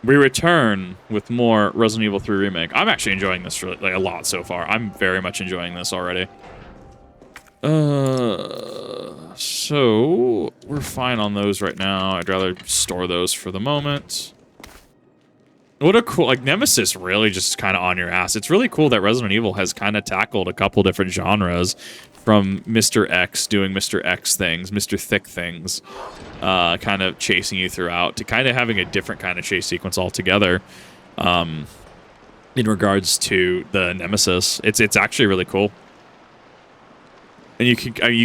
We return with more Resident Evil 3 Remake. I'm actually enjoying this really, like, a lot so far. I'm very much enjoying this already. So we're fine on those right now. I'd rather store those for the moment. What a cool, like, Nemesis really just kind of on your ass. It's really cool that Resident Evil has kind of tackled a couple different genres, from Mr. X doing Mr. X things, Mr. Thick things, kind of chasing you throughout, to kind of having a different kind of chase sequence altogether. In regards to the Nemesis, it's actually really cool. And you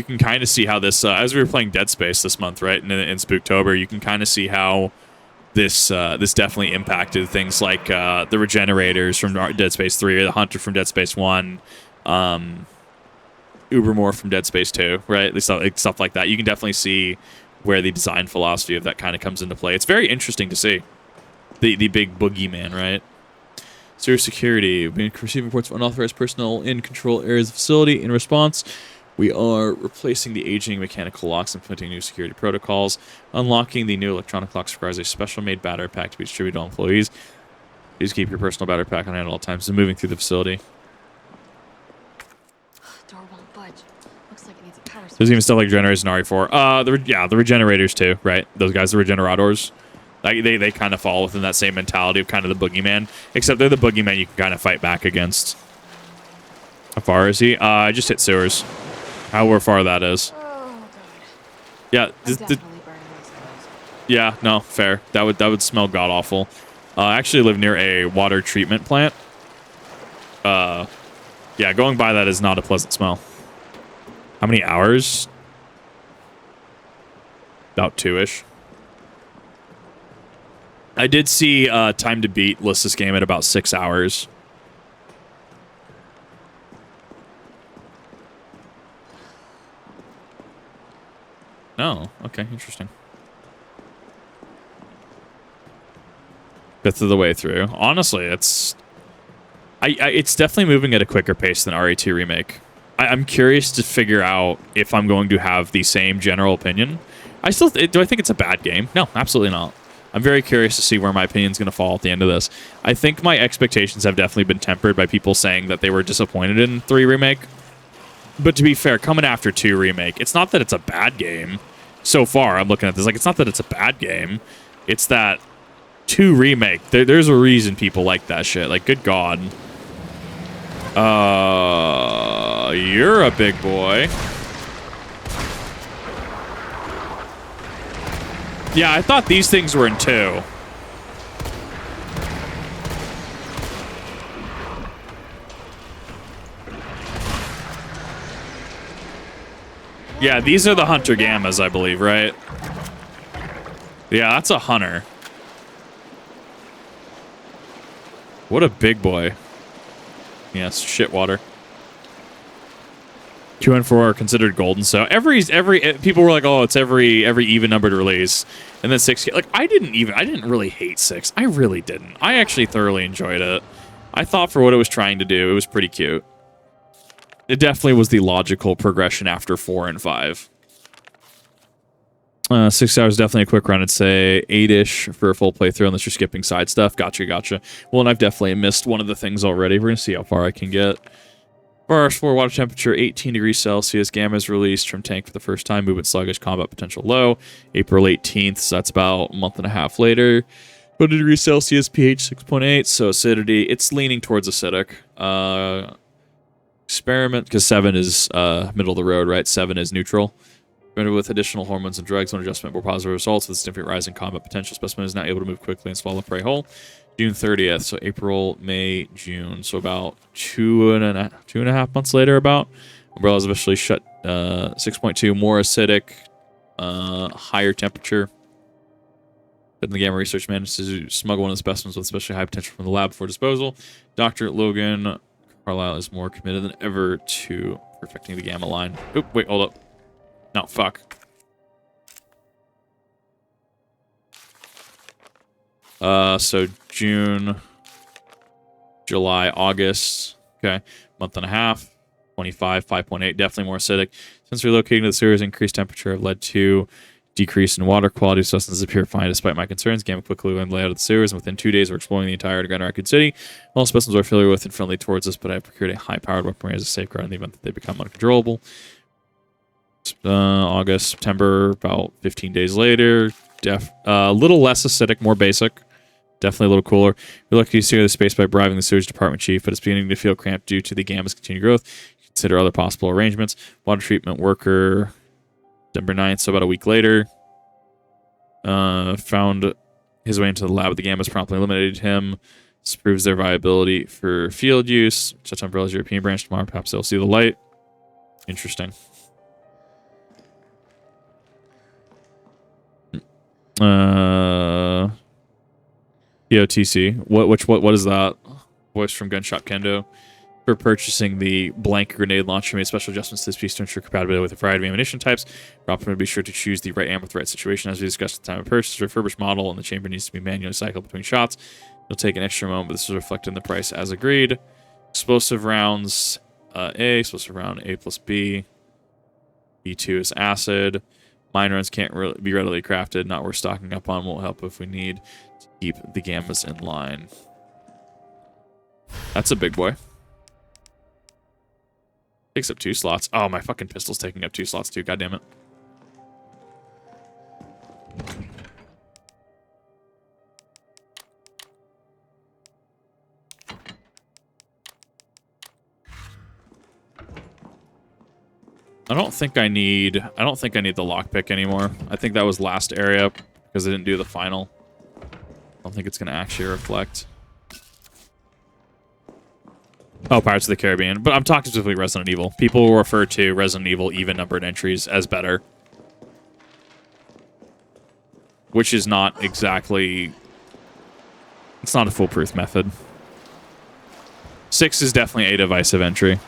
can kind of see how this, as we were playing Dead Space this month, right, in Spooktober, you can kind of see how this definitely impacted things like the Regenerators from Dead Space 3, or the Hunter from Dead Space 1, Ubermore from Dead Space 2, right? Stuff like that. You can definitely see where the design philosophy of that kind of comes into play. It's very interesting to see. The big boogeyman, right? Serious security. We've been receiving reports of unauthorized personnel in control areas of the facility. In response, we are replacing the aging mechanical locks, implementing new security protocols. Unlocking the new electronic locks requires a special-made battery pack to be distributed to all employees. Please keep your personal battery pack on hand at all times. And moving through the facility. Door won't budge. Looks like it needs a power switch. There's even stuff like generators in RE4. The Regenerators too, right? Those guys, the Regenerators. Like, they kind of fall within that same mentality of kind of the boogeyman. Except they're the boogeyman you can kind of fight back against. How far is he? I just hit sewers. How far that is. Oh, God. Yeah. Definitely burning those clothes. Yeah, no, fair. That would smell god awful. I actually live near a water treatment plant. Yeah, going by that is not a pleasant smell. How many hours? About 2-ish. I did see Time to Beat list this game at about 6 hours. Oh, okay, interesting. Fifth of the way through. Honestly, it's definitely moving at a quicker pace than RE2 Remake. I'm curious to figure out if I'm going to have the same general opinion. Do I think it's a bad game? No, absolutely not. I'm very curious to see where my opinion's going to fall at the end of this. I think my expectations have definitely been tempered by people saying that they were disappointed in 3 Remake. But to be fair, coming after 2 Remake, it's not that it's a bad game. So far, I'm looking at this like, it's not that it's a bad game. It's that 2 Remake, there's a reason people like that shit. Like, good God. You're a big boy. Yeah, I thought these things were in 2. Yeah, these are the Hunter Gammas, I believe, right? Yeah, that's a Hunter. What a big boy. Yes, shit water. 2 and 4 are considered golden. So every people were like, oh, it's every even numbered release, and then 6. Like, I didn't really hate 6. I really didn't. I actually thoroughly enjoyed it. I thought for what it was trying to do, it was pretty cute. It definitely was the logical progression after 4 and 5. 6 hours, definitely a quick run. I'd say 8-ish for a full playthrough, unless you're skipping side stuff. Gotcha. Well, and I've definitely missed one of the things already. We're going to see how far I can get. First, for water temperature, 18 degrees Celsius. Gamma is released from tank for the first time. Movement sluggish, combat potential low. April 18th, so that's about a month and a half later. 20 degrees Celsius, pH 6.8. So acidity, it's leaning towards acidic. Experiment, because 7 is middle of the road, right? 7 is neutral. With additional hormones and drugs, one adjustment more positive results with significant rise in combat potential. Specimen is now able to move quickly and swallow prey whole. June 30th, so April, May, June, so about two and a half months later. About Umbrella is officially shut. 6.2 more acidic, higher temperature. But the Gamma Research managed to smuggle one of the specimens with especially high potential from the lab for disposal. Dr. Logan Carlisle is more committed than ever to perfecting the Gamma line. Oop, wait, hold up. No, fuck. So June, July, August. Okay, month and a half. 25, 5.8, definitely more acidic. Since relocating to the sewers, increased temperature have led to Decrease in water quality. Substances appear fine despite my concerns. Gamma quickly learned the layout of the sewers, and within 2 days we're exploring the entire underground Raccoon City. All specimens are familiar with and friendly towards us, but I have procured a high-powered weaponry as a safeguard in the event that they become uncontrollable. August, September, about 15 days later. A little less acidic, more basic. Definitely a little cooler. We're lucky to secure the space by bribing the sewage department chief, but it's beginning to feel cramped due to the Gamma's continued growth. Consider other possible arrangements. Water treatment worker, December 9th, so about a week later. Found his way into the lab. The Gammas promptly eliminated him. This proves their viability for field use. Such Umbrella's European branch tomorrow. Perhaps they'll see the light. Interesting. EOTC. What is that? Voice from Gunshot Kendo. For purchasing the blank grenade launcher, made special adjustments to this piece to ensure compatibility with a variety of ammunition types. We're optimal to be sure to choose the right ammo for the right situation. As we discussed at the time of purchase, refurbished model and the chamber needs to be manually cycled between shots. It'll take an extra moment, but this is reflected in the price as agreed. Explosive rounds A, explosive round A plus B. B2 is acid. Mine runs can't be readily crafted. Not worth stocking up on. Won't help if we need to keep the Gammas in line. That's a big boy. Takes up 2 slots. Oh, my fucking pistol's taking up 2 slots too. God damn it. I don't think I need the lockpick anymore. I think that was last area because I didn't do the final. I don't think it's going to actually reflect. Oh, Pirates of the Caribbean. But I'm talking specifically Resident Evil. People will refer to Resident Evil even-numbered entries as better. Which is not exactly... It's not a foolproof method. 6 is definitely a divisive entry.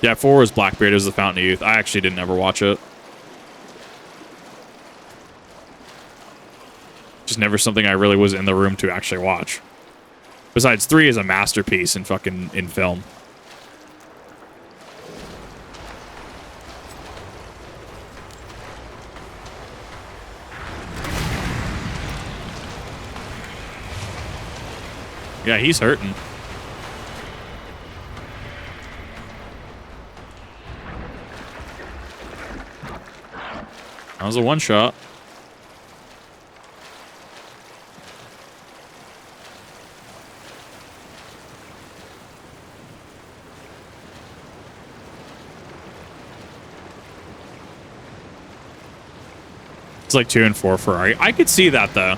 Yeah, 4 was Blackbeard. It was the Fountain of Youth. I actually didn't ever watch it. Just never something I really was in the room to actually watch. Besides, 3 is a masterpiece in film. Yeah, he's hurting. That was a one-shot. It's like 2 and 4 Ferrari. I could see that, though.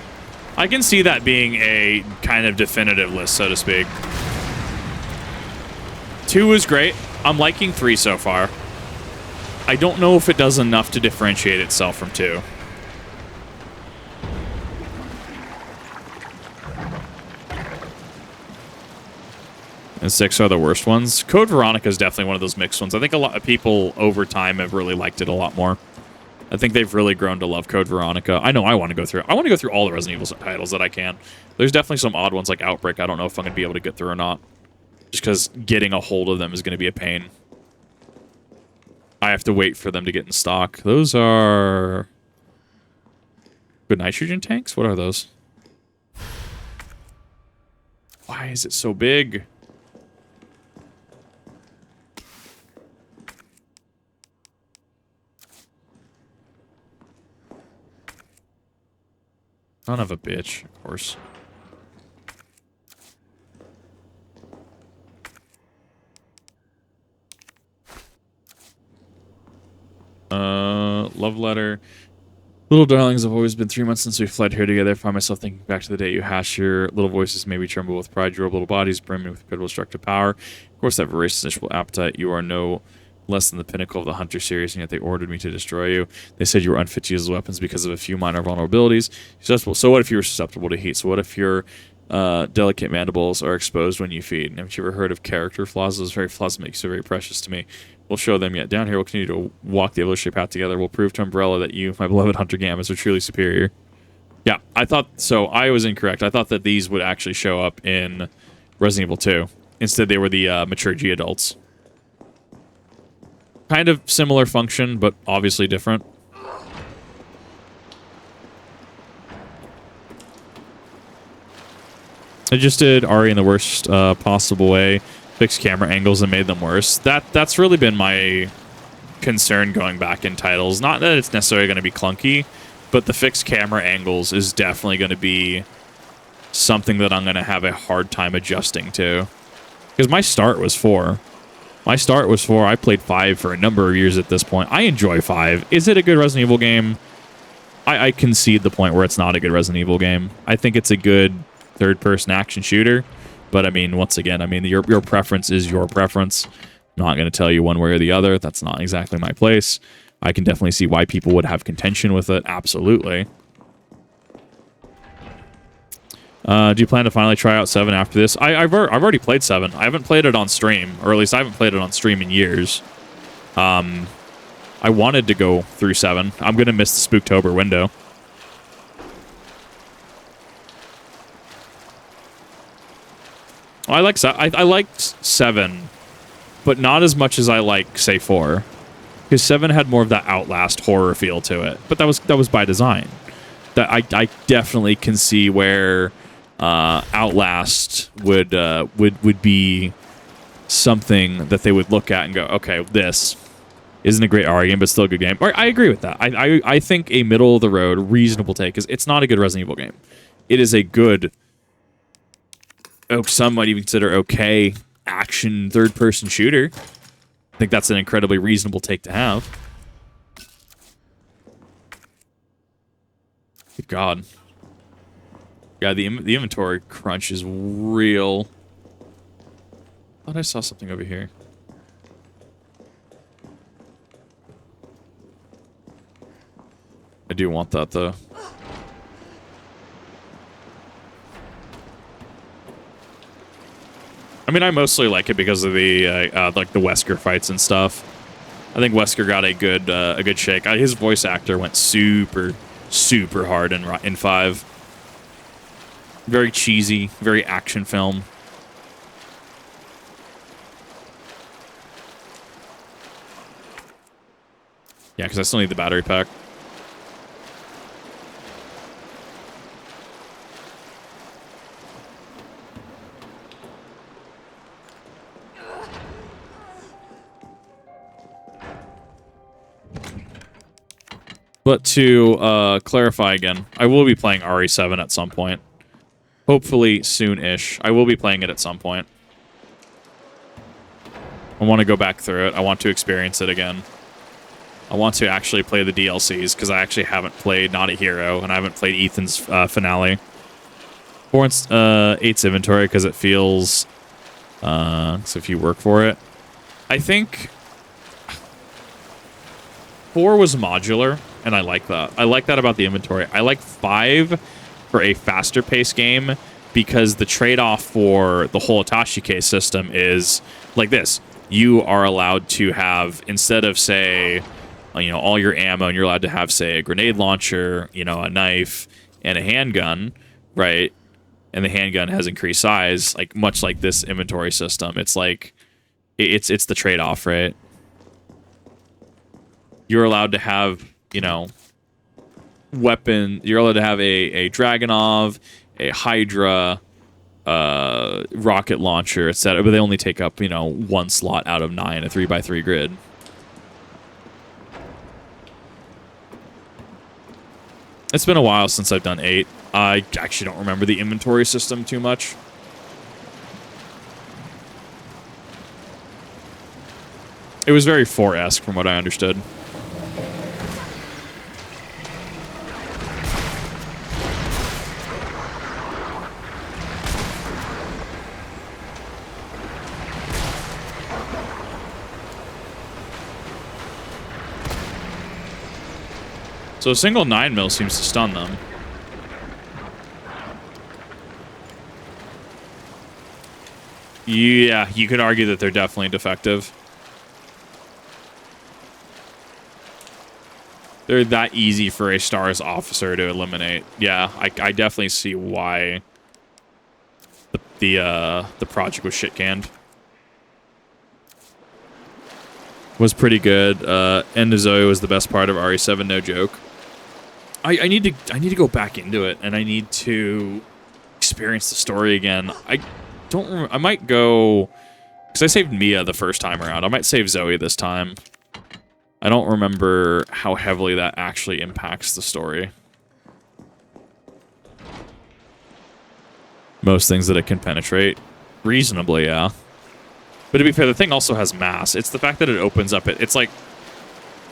I can see that being a kind of definitive list, so to speak. 2 was great. I'm liking 3 so far. I don't know if it does enough to differentiate itself from 2. And 6 are the worst ones. Code Veronica is definitely one of those mixed ones. I think a lot of people over time have really liked it a lot more. I think they've really grown to love Code Veronica. I know I want to go through it. I want to go through all the Resident Evil titles that I can. There's definitely some odd ones like Outbreak. I don't know if I'm going to be able to get through or not. Just because getting a hold of them is going to be a pain. I have to wait for them to get in stock. Those are... good nitrogen tanks? What are those? Why is it so big? Son of a bitch, of course. Love letter. Little darlings, have always been 3 months since we fled here together. I find myself thinking back to the day you hashed your little voices, made me tremble with pride. Your little bodies brimming with incredible destructive power. Of course, that voracious insatiable appetite. You are no less than the pinnacle of the Hunter series, and yet they ordered me to destroy you. They said you were unfit to use the weapons because of a few minor vulnerabilities. So what if you were susceptible to heat? So what if your delicate mandibles are exposed when you feed? And haven't you ever heard of character flaws? Those very flaws make you so very precious to me. We'll show them yet. Down here, we'll continue to walk the evolutionary path together. We'll prove to Umbrella that you, my beloved Hunter Gammas, are truly superior. Yeah, I thought so. I was incorrect. I thought that these would actually show up in Resident Evil 2. Instead, they were the mature G adults. Kind of similar function, but obviously different. I just did Ari in the worst possible way, fixed camera angles and made them worse. That's really been my concern going back in titles. Not that it's necessarily going to be clunky, but the fixed camera angles is definitely going to be something that I'm going to have a hard time adjusting to. Because my start was 4. My start was 4. I played 5 for a number of years at this point. I enjoy 5. Is it a good Resident Evil game? I concede the point where it's not a good Resident Evil game. I think it's a good third-person action shooter. But, I mean, once again, I mean, your preference is your preference. I'm not going to tell you one way or the other. That's not exactly my place. I can definitely see why people would have contention with it. Absolutely. Do you plan to finally try out 7 after this? I've already played 7. I haven't played it on stream, or at least I haven't played it on stream in years. I wanted to go through 7. I'm going to miss the Spooktober window. I liked 7, but not as much as I like, say, 4. Because 7 had more of that Outlast horror feel to it. But that was by design. That I definitely can see where Outlast would be something that they would look at and go, okay, this isn't a great RE game, but still a good game. I agree with that. I think a middle of the road, reasonable take is it's not a good Resident Evil game. It is a good, some might even consider okay, action third-person shooter. I think that's an incredibly reasonable take to have. Good God. Yeah, the inventory crunch is real. I thought I saw something over here. I do want that, though. I mean, I mostly like it because of the like the Wesker fights and stuff. I think Wesker got a good shake. His voice actor went super hard in 5. Very cheesy, very action film. Yeah, because I still need the battery pack. But to clarify again, I will be playing RE7 at some point. Hopefully soon-ish. I will be playing it at some point. I want to go back through it. I want to experience it again. I want to actually play the DLCs, because I actually haven't played Not a Hero, and I haven't played Ethan's finale. 8's inventory, because it feels... so if you work for it. I think... 4 was modular, and I like that. I like that about the inventory. I like 5 for a faster paced game because the trade-off for the whole attaché case system is like this. You are allowed to have, instead of, say, all your ammo, and you're allowed to have, say, a grenade launcher, a knife, and a handgun, right? And the handgun has increased size, like much like this inventory system. It's like, it's the trade-off, right? You're allowed to have, weapon. You're allowed to have a Dragunov, a Hydra, rocket launcher, etc. But they only take up, 1 slot out of 9, a 3x3 grid. It's been a while since I've done 8. I actually don't remember the inventory system too much. It was very 4-esque from what I understood. So a single 9mm seems to stun them. Yeah, you could argue that they're definitely defective. They're that easy for a STARS officer to eliminate. Yeah, I definitely see why the project was shit-canned. Was pretty good. End of Zoe was the best part of RE7, no joke. I need to go back into it, and I need to experience the story again. I don't remember. I might go... Because I saved Mia the first time around. I might save Zoe this time. I don't remember how heavily that actually impacts the story. Most things that it can penetrate. Reasonably, yeah. But to be fair, the thing also has mass. It's the fact that it opens up... It's like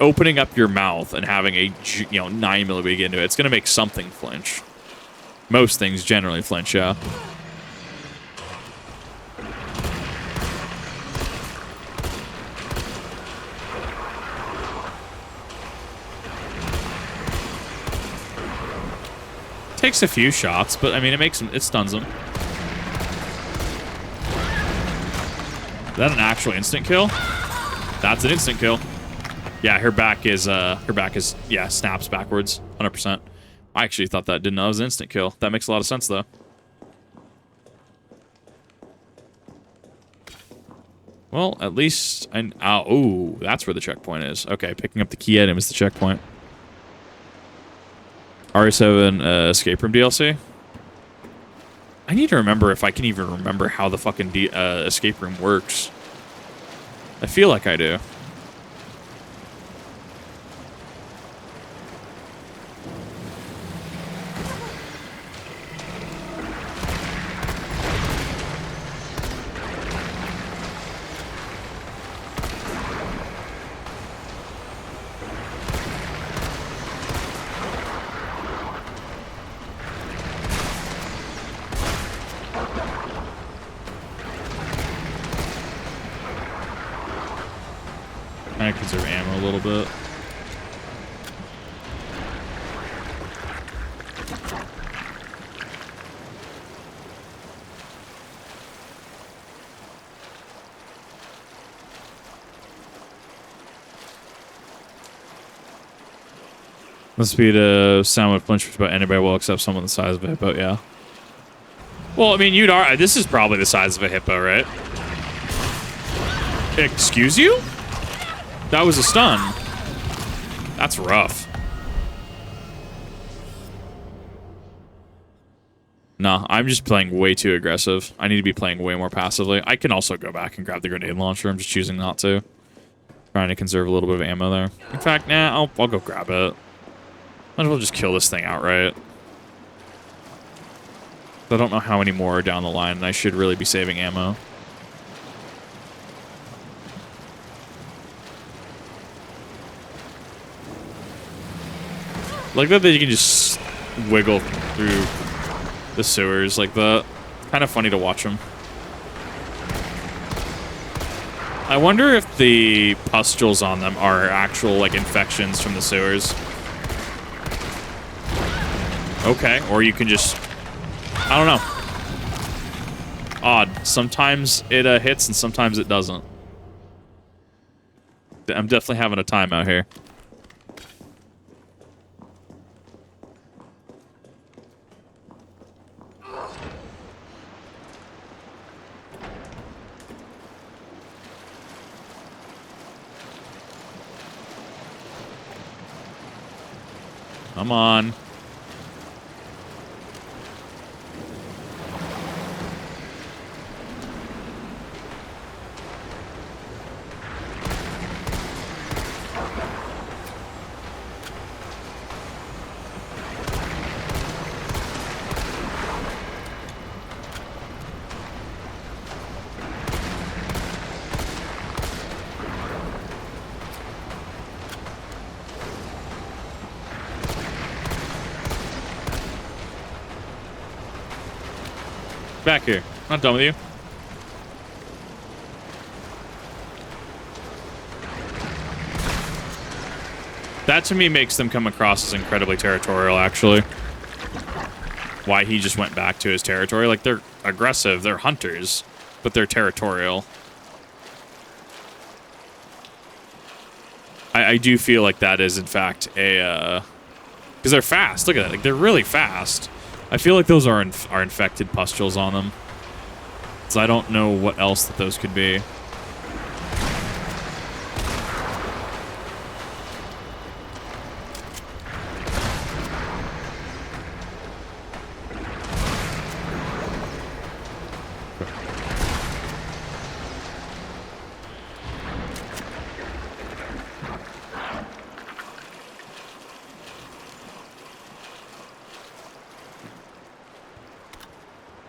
opening up your mouth and having a 9mm into it. It's going to make something flinch. Most things generally flinch, yeah. Takes a few shots, but I mean, it stuns them. Is that an actual instant kill? That's an instant kill. Yeah, her back is, yeah, snaps backwards, 100%. I actually thought that didn't know it was an instant kill. That makes a lot of sense, though. Well, at least, oh, that's where the checkpoint is. Okay, picking up the key item is the checkpoint. RE7 escape room DLC. I need to remember if I can even remember how the fucking escape room works. I feel like I do. I conserve ammo a little bit. The speed of sound would flinch just about anybody will except someone the size of a hippo, yeah. Well, I mean, this is probably the size of a hippo, right? Excuse you? That was a stun. That's rough. Nah, I'm just playing way too aggressive. I need to be playing way more passively. I can also go back and grab the grenade launcher. I'm just choosing not to. Trying to conserve a little bit of ammo there. In fact, nah, I'll go grab it. Might as well just kill this thing outright. I don't know how many more are down the line, and I should really be saving ammo. Like that you can just wiggle through the sewers like that. Kind of funny to watch them. I wonder if the pustules on them are actual like infections from the sewers. Okay, or you can just... I don't know. Odd. Sometimes it hits and sometimes it doesn't. I'm definitely having a time out here. Come on. Back here. Not done with you. That to me makes them come across as incredibly territorial, actually. Why he just went back to his territory. Like, they're aggressive, they're hunters, but they're territorial. I do feel like that is, in fact, a... Because they're fast. Look at that. Like, they're really fast. I feel like those are infected pustules on them. So I don't know what else that those could be.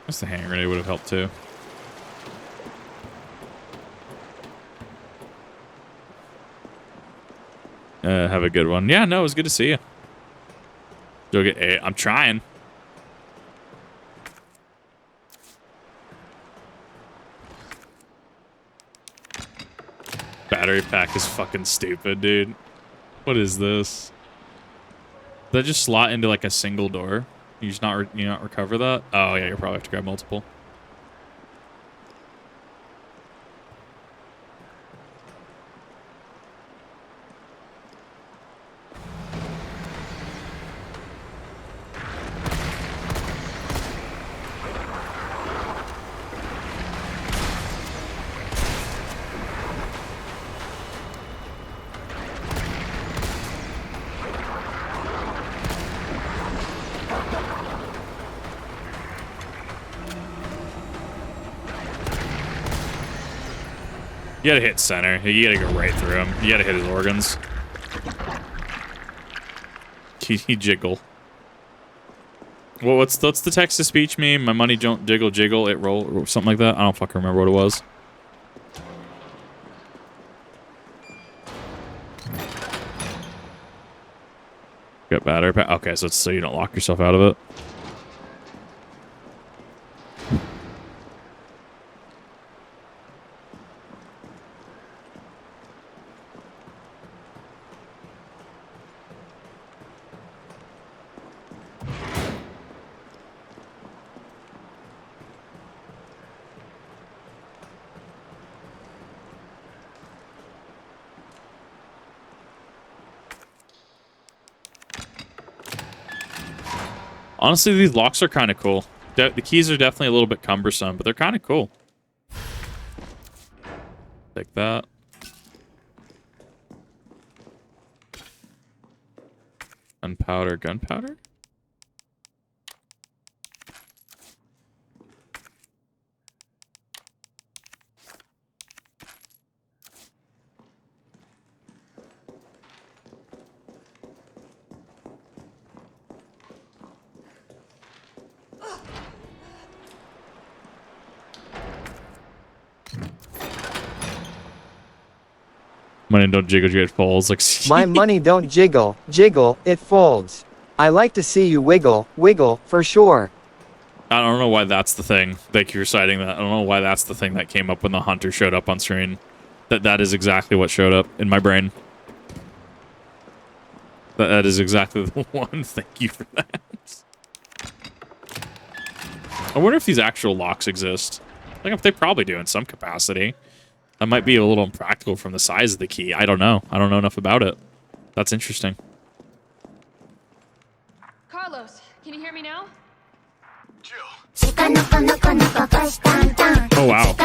guess the hand grenade would have helped too. Have a good one. Yeah, no, it was good to see you. You'll get a. I'm trying. Battery pack is fucking stupid, dude. What is this? Did that just slot into like a single door? You just not recover that? Oh yeah, you'll probably have to grab multiple. You gotta hit center. You gotta go right through him. You gotta hit his organs. He jiggle. Well, what's the text to speech meme? My money don't jiggle, jiggle, it roll, or something like that. I don't fucking remember what it was. Got battery pack. Okay, so it's so you don't lock yourself out of it. Honestly, these locks are kind of cool. The keys are definitely a little bit cumbersome, but they're kind of cool. Take that. Gunpowder, gunpowder? Money don't jiggle, it falls. Like, My money don't jiggle, jiggle, it folds. I like to see you wiggle, wiggle, for sure. I don't know why that's the thing. Thank you for citing that. I don't know why that's the thing that came up when the hunter showed up on screen. That is exactly what showed up in my brain. That is exactly the one. Thank you for that. I wonder if these actual locks exist. Like, if they probably do in some capacity. That might be a little impractical from the size of the key. I don't know. I don't know enough about it. That's interesting. Carlos, can you hear me now? Oh, wow.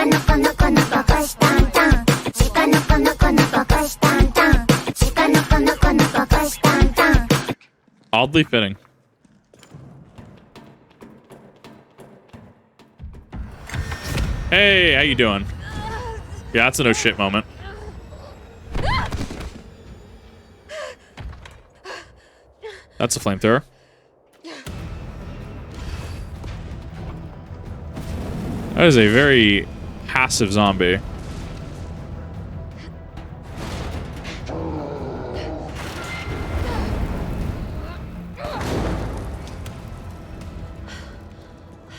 Oddly fitting. Hey, how you doing? Yeah, that's a no shit moment. That's a flamethrower. That is a very passive zombie.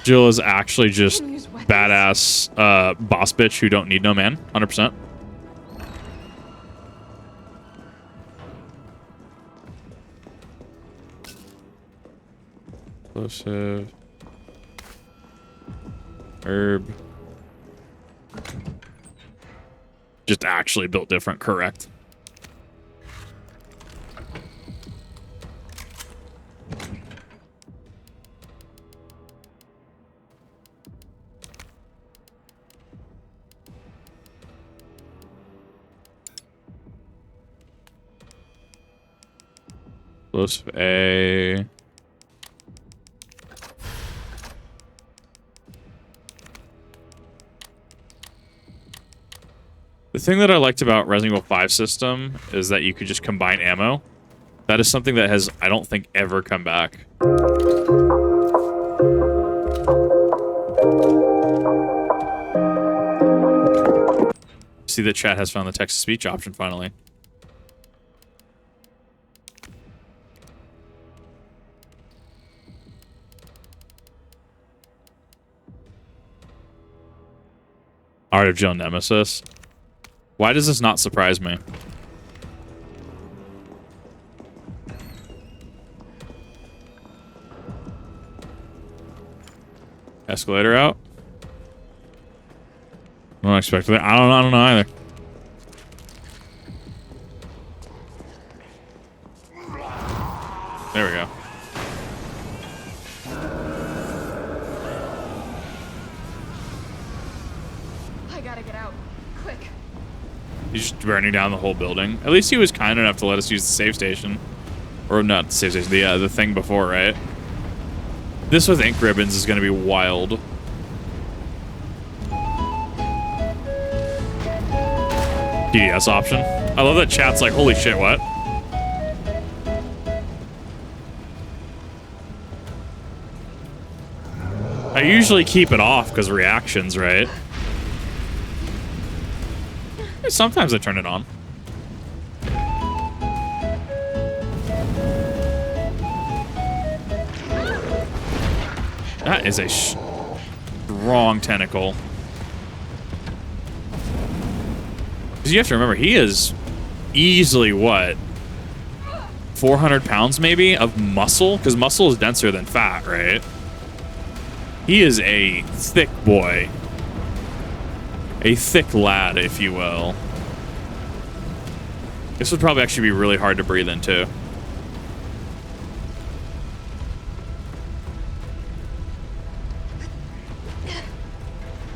Jill is actually just badass boss bitch who don't need no man. 100%. Explosive. Herb. Just actually built different, correct. Explosive A. The thing that I liked about Resident Evil 5 system is that you could just combine ammo. That is something that has, I don't think, ever come back. see that chat has found the text-to-speech option finally. Art of Joe Nemesis. Why does this not surprise me? Escalator out. Not expected it. I don't know either. There we go. I gotta get out. Quick. He's just burning down the whole building. At least he was kind enough to let us use the save station. Or not the save station, the thing before, right? This with ink ribbons is going to be wild. DDS option. I love that chat's like, holy shit, what? I usually keep it off because reactions, right? Sometimes I turn it on. That is a strong tentacle. Because you have to remember, he is easily, what? 400 pounds, maybe, of muscle? Because muscle is denser than fat, right? He is a thick boy. A thick lad, if you will. This would probably actually be really hard to breathe into.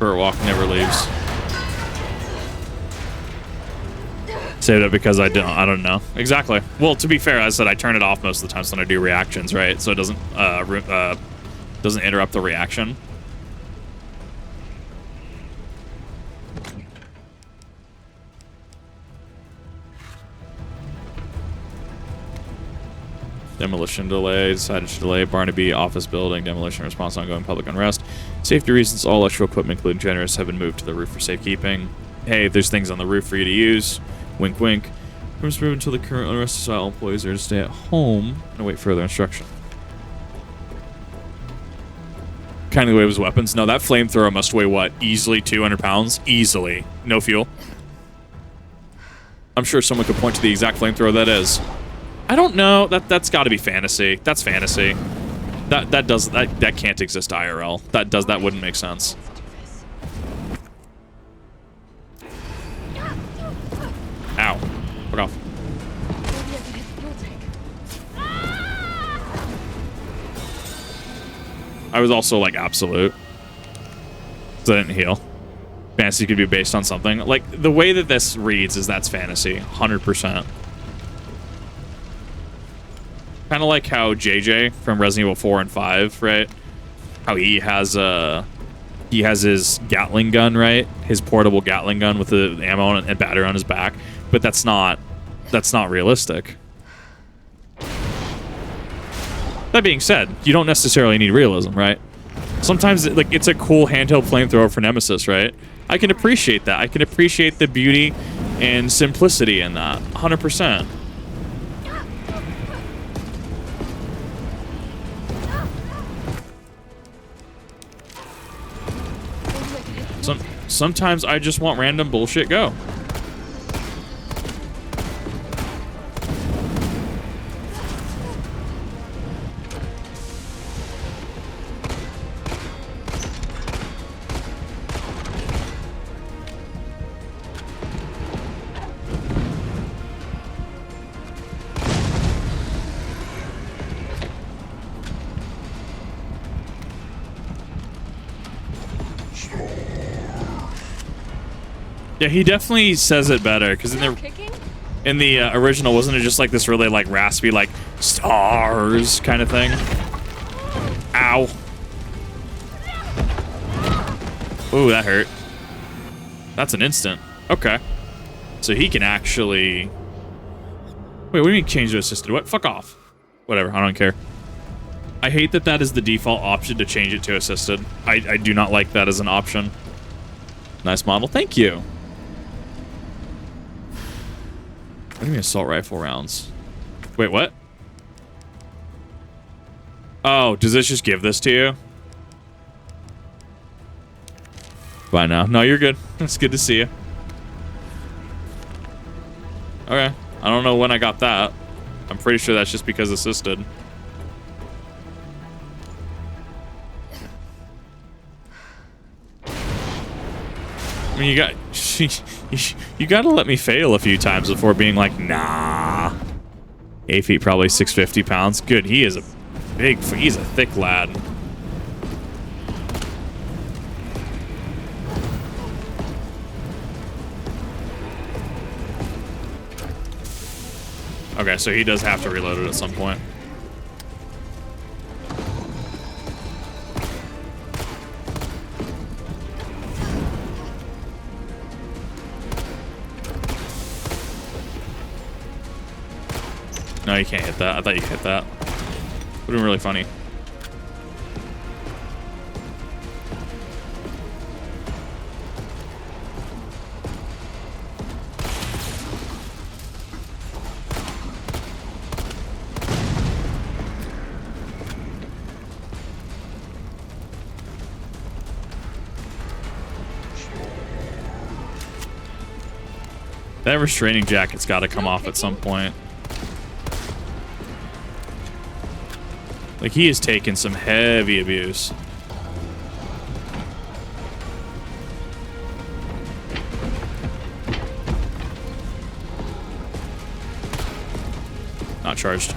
Her walk never leaves. Saved it because I don't know. Exactly. Well, to be fair, I said I turn it off most of the times when I do reactions, right? So it doesn't interrupt the reaction. Demolition delay, decided to delay Barnaby office building, demolition response, ongoing public unrest. Safety reasons, all electrical equipment, including generators, have been moved to the roof for safekeeping. Hey, there's things on the roof for you to use. Wink, wink. We must move until the current unrest is all employees are to stay at home and await further instruction. Kind of the way with weapons. No, that flamethrower must weigh, what, easily 200 pounds? Easily. No fuel. I'm sure someone could point to the exact flamethrower that is. I don't know. That's got to be fantasy. That's fantasy. That can't exist IRL. That wouldn't make sense. Ow. Fuck off. I was also like absolute. So I didn't heal. Fantasy could be based on something. Like the way that this reads is that's fantasy. 100%. Kind of like how JJ from Resident Evil 4 and 5, right? How he has his Gatling gun, right? His portable Gatling gun with the ammo and battery on his back. But that's not realistic. That being said, you don't necessarily need realism, right? Sometimes like it's a cool handheld flamethrower for Nemesis, right? I can appreciate that. I can appreciate the beauty and simplicity in that. 100%. Sometimes I just want random bullshit go. Yeah, he definitely says it better because in the original, wasn't it just like this really like raspy like stars kind of thing? Ow! Ooh, that hurt. That's an instant. Okay, so he can actually. Wait, what do you mean change to assisted? What? Fuck off. Whatever. I don't care. I hate that that is the default option to change it to assisted. I do not like that as an option. Nice model. Thank you. What do you mean assault rifle rounds? Wait, what? Oh, does this just give this to you? Bye now. No, you're good. It's good to see you. Okay. I don't know when I got that. I'm pretty sure that's just because assisted. I mean, you gotta let me fail a few times before being like, nah. 8 feet, probably 650 pounds. Good, he's a thick lad. Okay, so he does have to reload it at some point. No, you can't hit that. I thought you could hit that. Would have been really funny. That restraining jacket's got to come off at some point. Like, he is taking some heavy abuse. Not charged.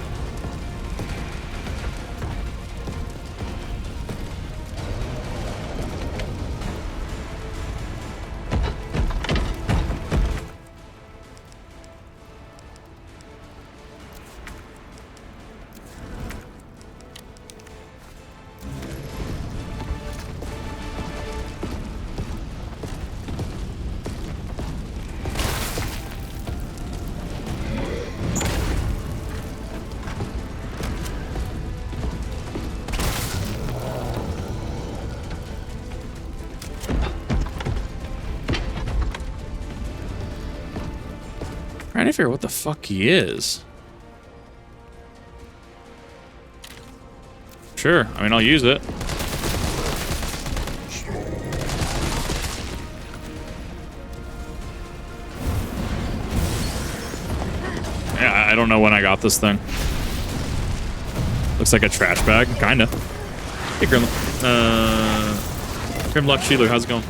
Trying to figure out what the fuck he is. Sure, I mean, I'll use it. Yeah, I don't know when I got this thing. Looks like a trash bag, kinda. Hey, Grimlock Sheeler, how's it going?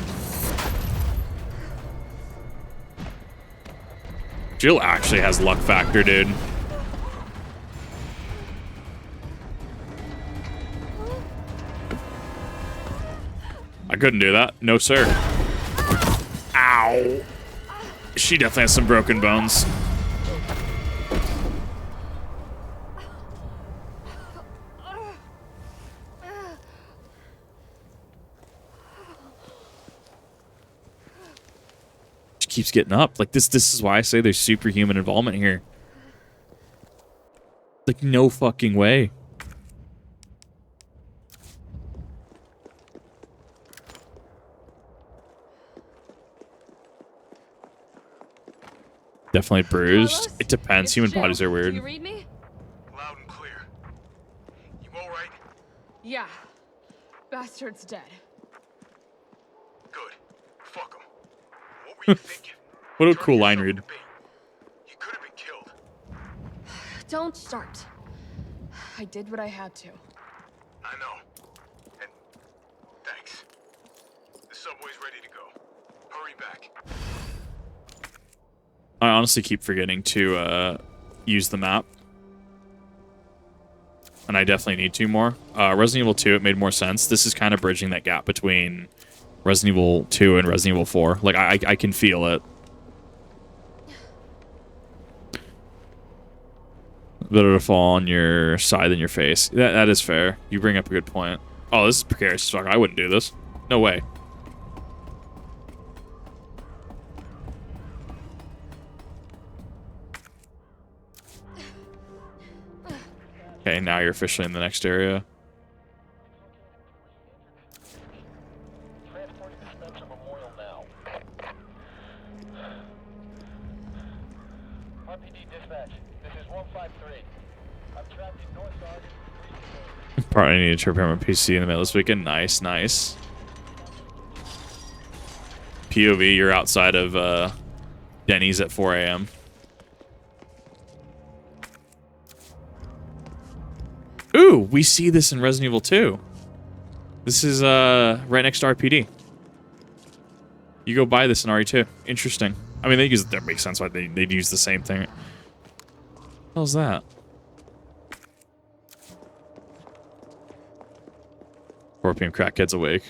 Jill actually has luck factor, dude. I couldn't do that. No, sir. Ow. She definitely has some broken bones. Keeps getting up. Like, this is why I say there's superhuman involvement here. Like, no fucking way. Definitely bruised. Carlos? It depends. It's Human Jill. bodies are weird. Do you read me? Loud and clear. You all right? Yeah. Bastard's dead. Good. Fuck him. What were you thinking? What a Turning cool line yourself read. into bait. You could have been killed. Don't start. I did what I had to. I know. And thanks. The subway's ready to go. Hurry back. I honestly keep forgetting to use the map. And I definitely need to more. Resident Evil 2, it made more sense. This is kind of bridging that gap between Resident Evil 2 and Resident Evil 4. Like, I can feel it. Better to fall on your side than your face. That is fair. You bring up a good point. Oh, this is precarious as fuck. I wouldn't do this. No way. Okay, now you're officially in the next area. Probably need to repair my PC in the middle of this weekend. Nice, nice. POV, you're outside of Denny's at 4 a.m. Ooh, we see this in Resident Evil 2. This is right next to RPD. You go buy this in RE2. Interesting. I mean, that makes sense why they'd use the same thing. What the hell's that? 4 p.m. crackheads awake.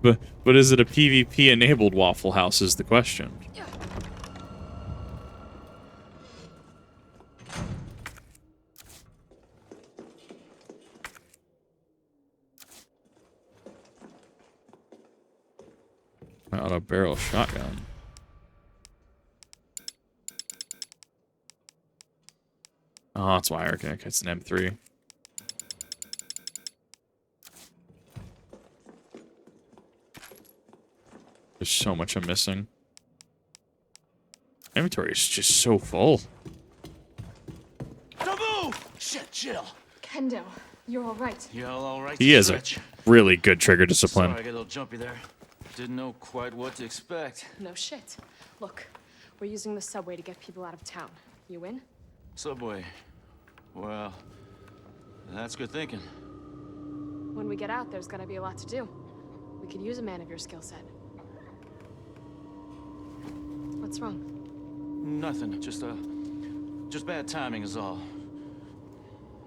But is it a PvP enabled Waffle House is the question. Auto barrel shotgun. Oh, that's why I reckon it's an M3. There's so much I'm missing. Inventory is just so full. Don't move! Shit, chill. Kendo, you're all right. You all right? He has a really good trigger Sorry, discipline. I got a little jumpy there. Didn't know quite what to expect. No shit. Look, we're using the subway to get people out of town. You in? Subway. Well, that's good thinking. When we get out, there's gonna be a lot to do. We could use a man of your skill set. What's wrong? Nothing. Just bad timing is all.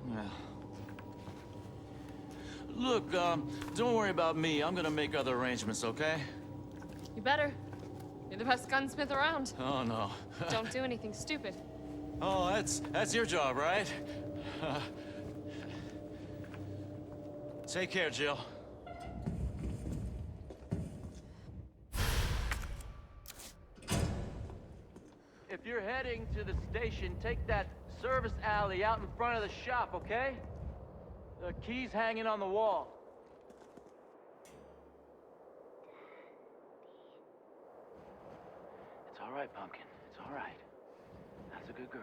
Well. Look, don't worry about me. I'm gonna make other arrangements, okay? You better. You're the best gunsmith around. Oh, no. Don't do anything stupid. Oh, that's your job, right? Take care, Jill. If you're heading to the station, take that service alley out in front of the shop, okay? The key's hanging on the wall. It's all right, Pumpkin. It's all right. That's a good girl.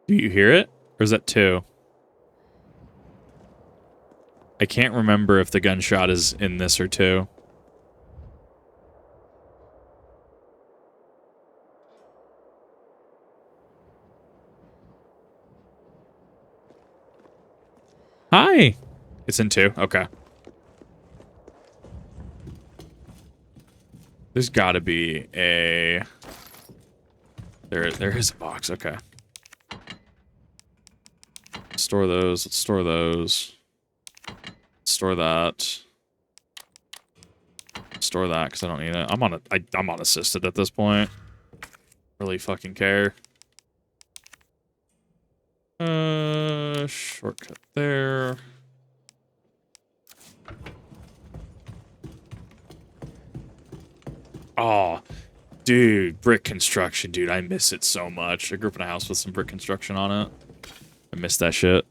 Do you hear it? Or is that 2? I can't remember if the gunshot is in this or 2. Hi! It's in 2? Okay. There's gotta be a... There is a box, okay. Store those, let's store those. Store that. Store that, because I don't need it. I'm unassisted at this point. Really fucking care. Shortcut there. Oh, dude, brick construction, dude. I miss it so much. I grew up in a house with some brick construction on it. I miss that shit.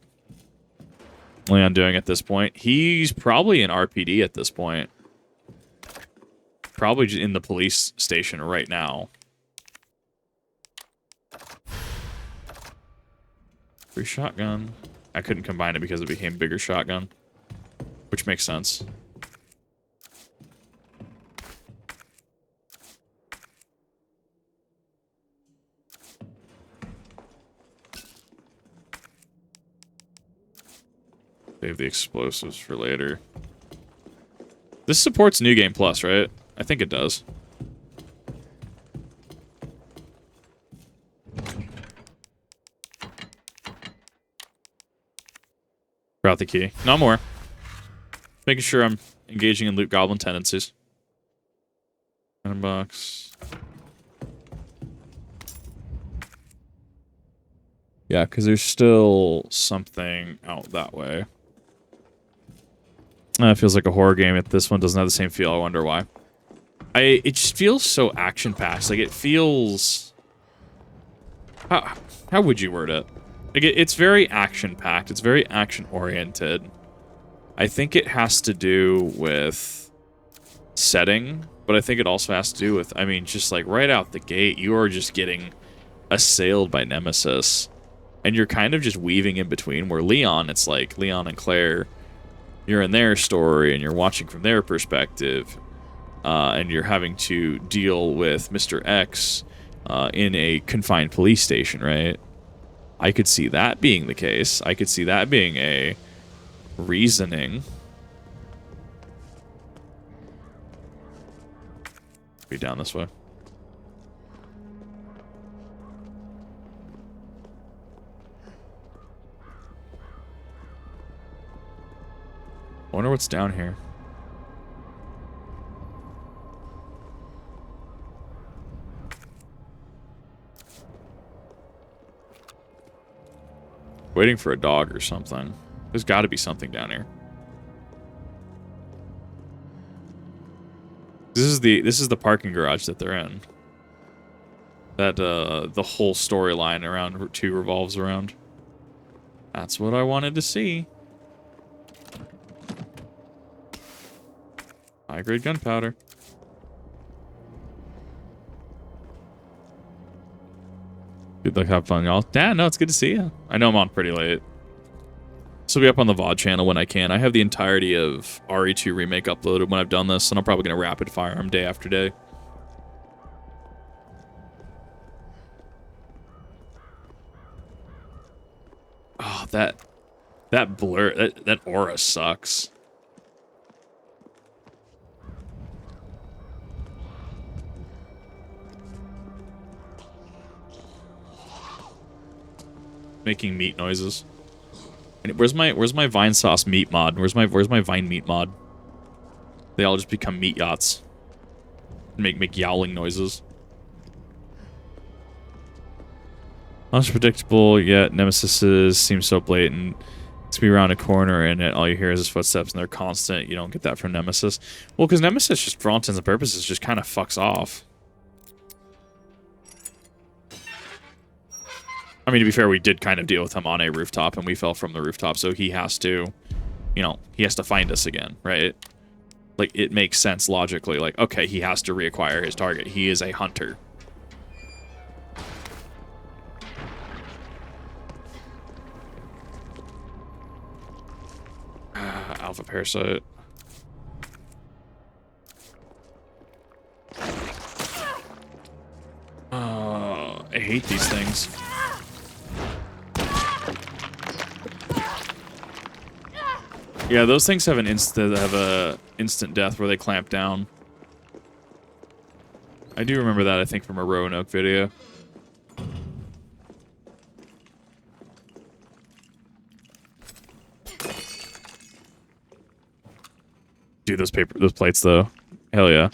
Leon doing at this point. He's probably in RPD at this point. Probably just in the police station right now. Free shotgun. I couldn't combine it because it became bigger shotgun. Which makes sense. Save the explosives for later. This supports New Game Plus, right? I think it does. Forgot the key. No more. Making sure I'm engaging in loot goblin tendencies. Item box. Yeah, because there's still something out that way. It feels like a horror game. This one doesn't have the same feel. I wonder why. It just feels so action-packed. Like, it feels... How would you word it? Like, it's very action-packed. It's very action-oriented. I think it has to do with setting, but I think it also has to do with, I mean, just like right out the gate, you are just getting assailed by Nemesis. And you're kind of just weaving in between, where Leon, it's like Leon and Claire, you're in their story and you're watching from their perspective, and you're having to deal with Mr. X in a confined police station, right? I could see that being the case. I could see that being a reasoning. Be down this way. I wonder what's down here. Waiting for a dog or something. There's got to be something down here. This is the parking garage that they're in. That the whole storyline around Route 2 revolves around. That's what I wanted to see. High-grade gunpowder. Good luck, have fun, y'all. Yeah, no, it's good to see you. I know I'm on pretty late. This will be up on the VOD channel when I can. I have the entirety of RE2 Remake uploaded when I've done this, and I'm probably going to rapid fire them day after day. Oh, that blur, that aura sucks. Making meat noises. And where's my vine sauce meat mod? Where's my vine meat mod? They all just become meat yachts. Make yowling noises. Unpredictable, yet Nemesis seems so blatant. To be around a corner and all you hear is his footsteps and they're constant. You don't get that from Nemesis. Well, because Nemesis, just for all intents and purposes, just kind of fucks off. I mean, to be fair, we did kind of deal with him on a rooftop, and we fell from the rooftop, so he has to, you know, he has to find us again, right? Like, it makes sense logically. Like, okay, he has to reacquire his target. He is a hunter. Alpha parasite. I hate these things. Yeah, those things have a instant death where they clamp down. I do remember that, I think, from a Roanoke video. Dude, those plates though. Hell yeah.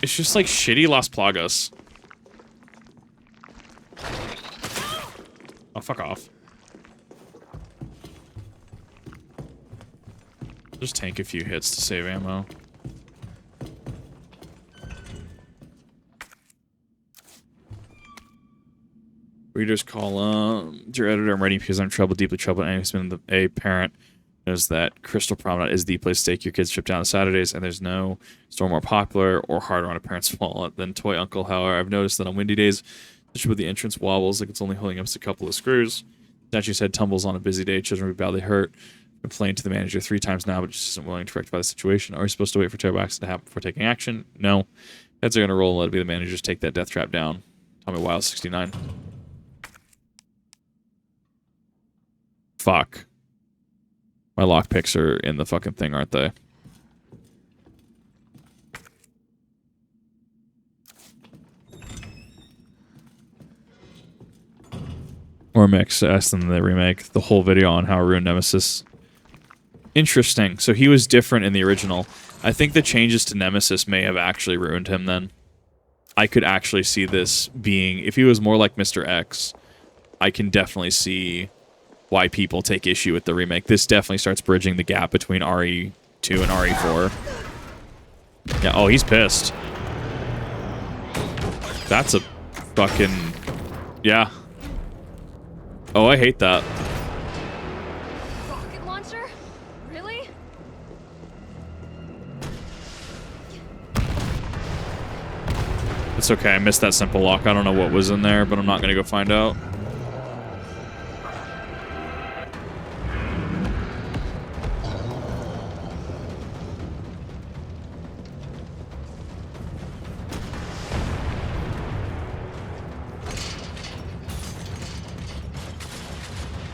It's just like shitty Las Plagas. Oh, fuck off. Just tank a few hits to save ammo. Readers column. Dear editor, I'm writing because I'm deeply troubled, and been a parent knows that Crystal Promenade is the place to take your kids trip down on Saturdays, and there's no store more popular or harder on a parent's wallet than Toy Uncle. However, I've noticed that on windy days, especially with the entrance wobbles, like it's only holding up to a couple of screws. Statue said tumbles on a busy day, children will be badly hurt. Complained to the manager 3 times now, but just isn't willing to rectify the situation. Are we supposed to wait for a terrible accident to happen before taking action? No. Heads are going to roll and let it be the manager just take that death trap down. Tommy Wild 69. Fuck. My lockpicks are in the fucking thing, aren't they? Or mix S than the remake. The whole video on how I ruined Nemesis. Interesting. So he was different in the original. I think the changes to Nemesis may have actually ruined him then. I could actually see this being... If he was more like Mr. X, I can definitely see why people take issue with the remake. This definitely starts bridging the gap between RE2 and RE4. Yeah, oh, he's pissed. That's a fucking... Yeah. Oh, I hate that. Rocket launcher? Really? It's okay. I missed that simple lock. I don't know what was in there, but I'm not going to go find out.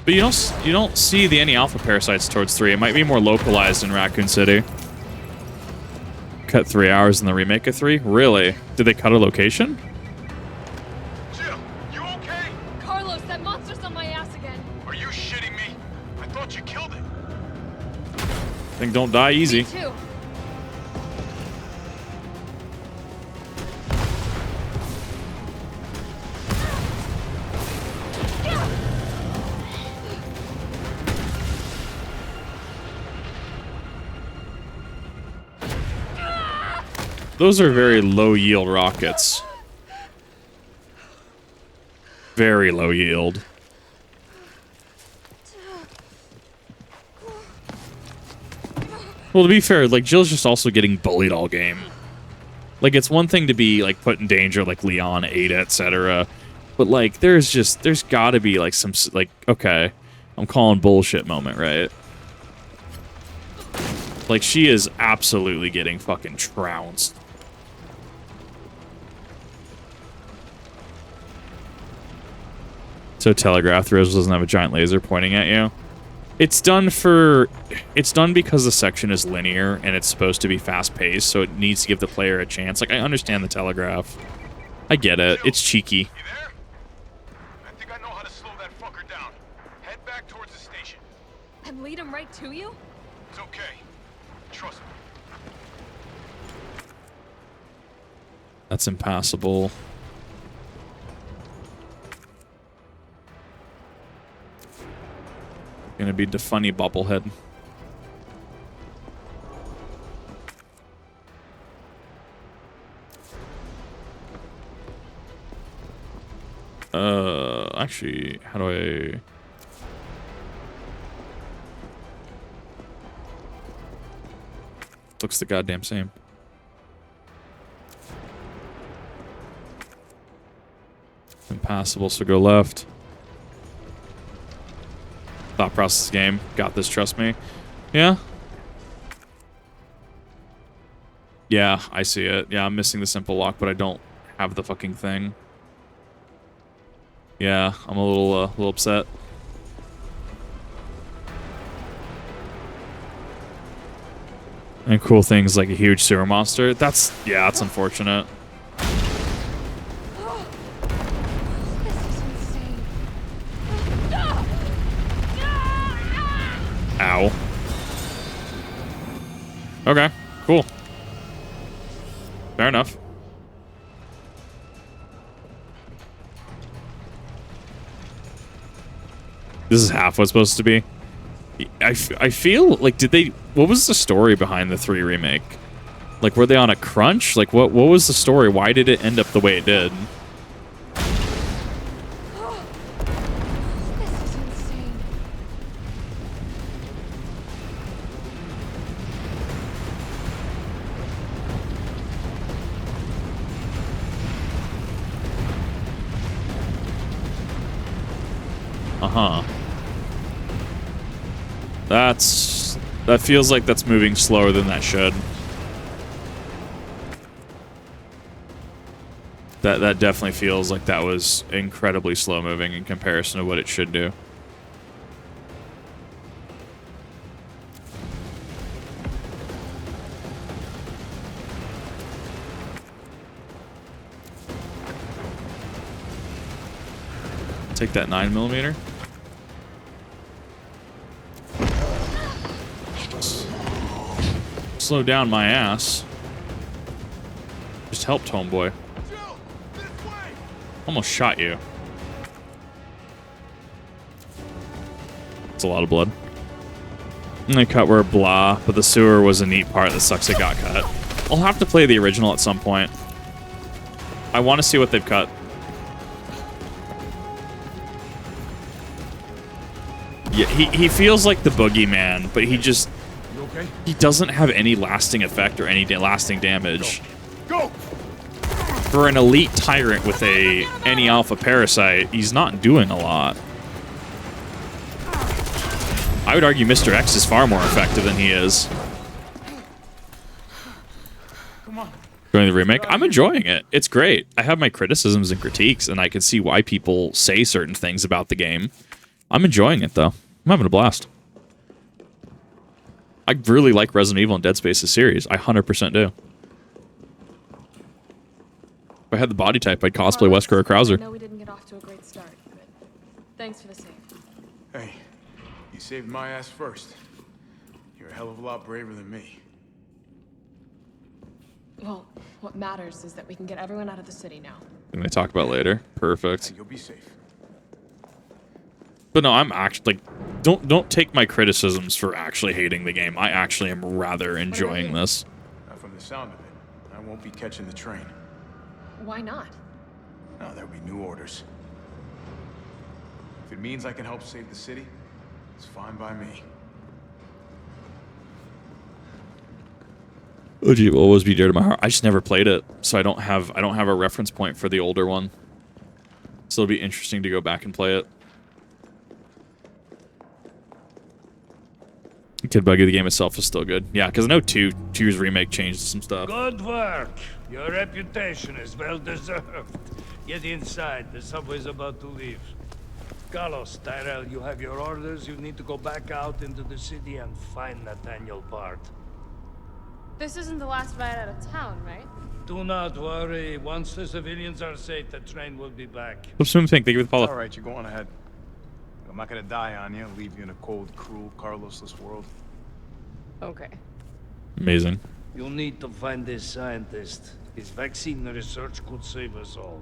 But you don't see the any alpha parasites towards 3. It might be more localized in Raccoon City. Cut 3 hours in the remake of 3? Really? Did they cut a location? Jill, you okay? Carlos, that monster's on my ass again. Are you shitting me? I thought you killed it. Think don't die easy. Me too. Those are very low yield rockets. Very low yield. Well, to be fair, like, Jill's just also getting bullied all game. Like, it's one thing to be, like, put in danger, like Leon, Ada, etc. But, like, there's gotta be, like, some, like, okay, I'm calling bullshit moment, right? Like, she is absolutely getting fucking trounced. So telegraph Rose doesn't have a giant laser pointing at you. It's done because the section is linear and it's supposed to be fast paced, so it needs to give the player a chance. Like, I understand the telegraph. I get it. It's cheeky. You there? I think I know how to slow that fucker down. Head back towards the station. And lead him right to you? It's okay. Trust me. That's impassable. Gonna be the funny bobblehead. Actually, how do I... Looks the goddamn same. Impassable, so go left. Thought process game. Got this, trust me. Yeah. Yeah, I see it. Yeah, I'm missing the simple lock, but I don't have the fucking thing. Yeah, I'm a little upset. And cool things like a huge sewer monster. That's unfortunate. This is insane. Ow. Okay, cool. Fair enough. This is half what's supposed to be. I feel like, what was the story behind the 3 remake? Like, were they on a crunch? Like, what was the story? Why did it end up the way it did? This is insane. Uh-huh. That feels like that's moving slower than that should. That definitely feels like that was incredibly slow moving in comparison to what it should do. Take that 9mm. Slow down my ass. Just helped, homeboy. Almost shot you. It's a lot of blood. And they cut where blah, but the sewer was a neat part that sucks it got cut. I'll have to play the original at some point. I want to see what they've cut. Yeah, he feels like the boogeyman, but he doesn't have any lasting effect or any lasting damage. Go! For an elite tyrant with any alpha parasite, he's not doing a lot. I would argue Mr. X is far more effective than he is. Doing the remake, I'm enjoying it. It's great. I have my criticisms and critiques, and I can see why people say certain things about the game. I'm enjoying it, though. I'm having a blast. I really like Resident Evil and Dead Space's series. I 100% do. If I had the body type, I'd cosplay Wesker or Krauser. I know we didn't get off to a great start, but thanks for the save. Hey, you saved my ass first. You're a hell of a lot braver than me. Well, what matters is that we can get everyone out of the city now. Can they talk about later? Perfect. You'll be safe. But no, I'm actually like, don't take my criticisms for actually hating the game. I actually am rather enjoying this. Not from the sound of it. I won't be catching the train. Why not? No, there'll be new orders. If it means I can help save the city, it's fine by me. OG will always be dear to my heart. I just never played it, so I don't have a reference point for the older one. So it'll be interesting to go back and play it. Kid Buggy, the game itself is still good. Yeah, because I know 2's remake changed some stuff. Good work. Your reputation is well deserved. Get inside. The subway's about to leave. Carlos, Tyrell, you have your orders. You need to go back out into the city and find Nathaniel Bart. This isn't the last ride out of town, right? Do not worry. Once the civilians are safe, the train will be back. What's the thing? Thank you for the follow. All right, you're going ahead. I'm not gonna die on you, leave you in a cold, cruel, Carlosless world. Okay. Amazing. You'll need to find this scientist. His vaccine research could save us all.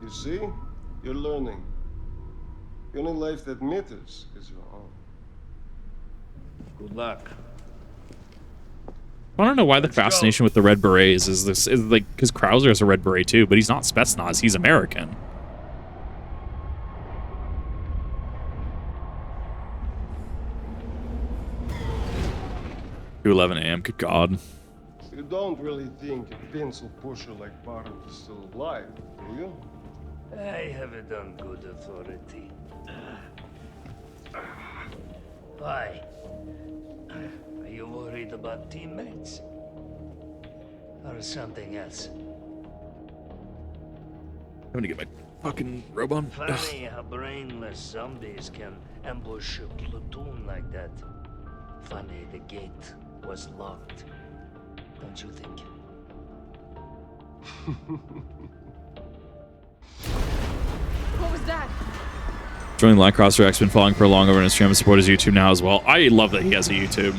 You see? You're learning. The only life that matters is your own. Good luck. I don't know why the fascination with the Red Berets is like, because Krauser is a Red Beret too, but he's not Spetsnaz, he's American. 2:11 a.m. Good God. You don't really think a pencil pusher like Bart is still alive, do you? I have it on good authority. Why? Are you worried about teammates? Or something else? I'm gonna get my fucking robe on. Funny how brainless zombies can ambush a platoon like that. Funny the gate was locked. Don't you think? What was that? Joining Landcrosser X, been following for long over on Instagram and support his YouTube now as well. I love that he has a YouTube.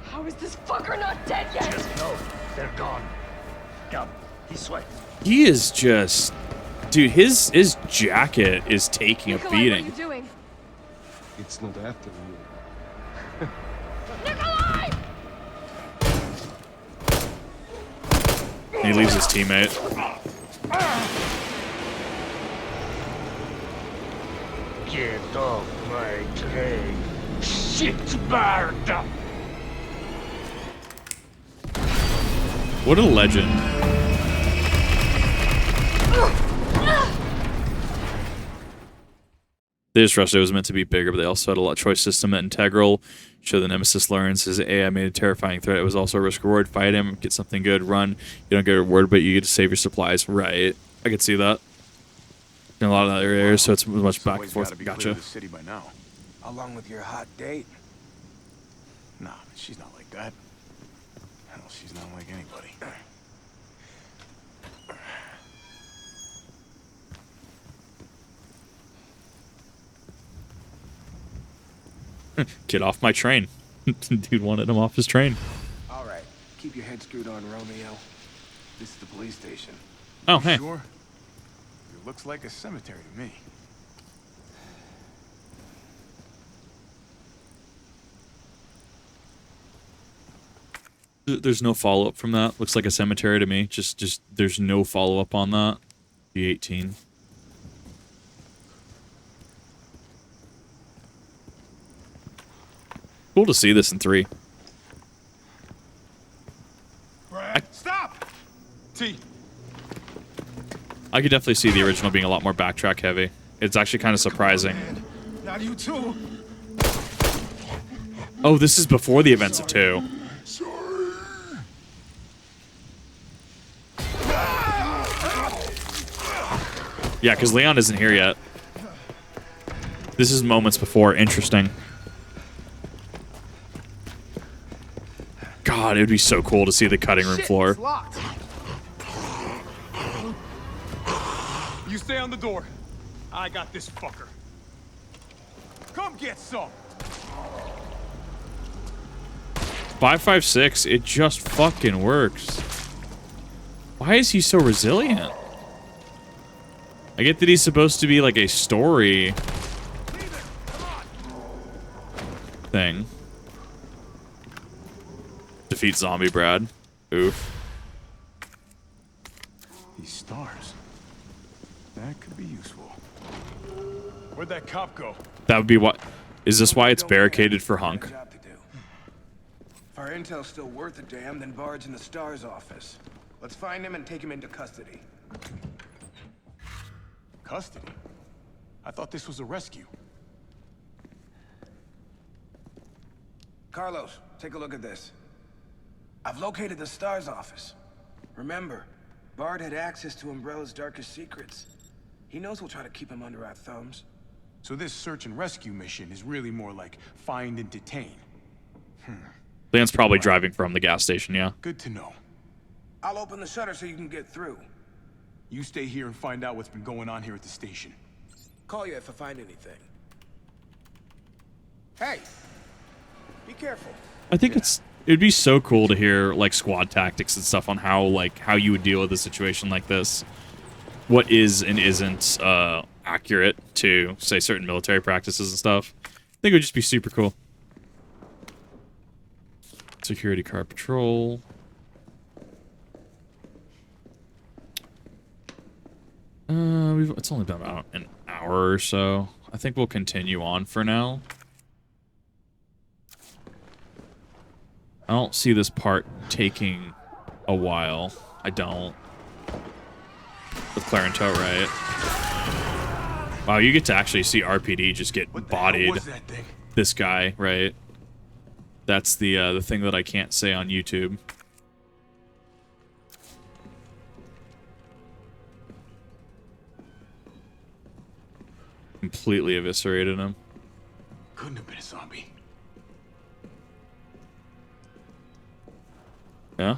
How is this fucker not dead yet? Just know they're gone. Come, this way. He is just, dude. His jacket is taking Nikolai, a beating. what are you doing? It's not after you. Nikolai! He leaves his teammate. Get off my train. Shit, bird! What a legend. They just rushed it. It was meant to be bigger, but they also had a lot of choice system that integral. Show the Nemesis learns his AI made a terrifying threat. It was also a risk reward. Fight him, get something good, run. You don't get a reward, but you get to save your supplies. Right. I could see that. In a lot of other areas, so it's much back and forth. Gotcha. The city by now. Along with your hot date. Nah, she's not like that. Hell, she's not like anybody. Get off my train. Dude wanted him off his train. All right, keep your head screwed on, Romeo. This is the police station. Oh, hey. Sure? It looks like a cemetery to me. There's no follow-up from that. Looks like a cemetery to me. Just there's no follow-up on that. B18. Cool to see this in 3. Brad, stop! T. I could definitely see the original being a lot more backtrack heavy. It's actually kind of surprising. Man, not you too. Oh, this is before the events of 2. Yeah, because Leon isn't here yet. This is moments before. Interesting. God, it would be so cool to see the cutting room floor. It's locked. You stay on the door. I got this fucker. Come get some. 556, it just fucking works. Why is he so resilient? I get that he's supposed to be like a story thing. Defeat zombie Brad. Oof. These stars. That could be useful. Where'd that cop go? That would be what. Is this why it's barricaded for Hunk? Job to do. If our intel's still worth a damn, then Bard's in the STARS office. Let's find him and take him into custody. Custody? I thought this was a rescue. Carlos, take a look at this. I've located the STARS office. Remember, Bard had access to Umbrella's darkest secrets. He knows we'll try to keep him under our thumbs. So this search and rescue mission is really more like find and detain. Leon's probably driving from the gas station, yeah. Good to know. I'll open the shutter so you can get through. You stay here and find out what's been going on here at the station. Call you if I find anything. Hey! Be careful. I think it'd be so cool to hear like squad tactics and stuff on how you would deal with a situation like this. What is and isn't accurate to say certain military practices and stuff. I think it would just be super cool. Security car patrol. It's only been about an hour or so. I think we'll continue on for now. I don't see this part taking a while. I don't. With Clarentow, right? Wow, you get to actually see RPD just get bodied. What was that thing? This guy, right? That's the thing that I can't say on YouTube. Completely eviscerated him. Couldn't have been a zombie. Yeah.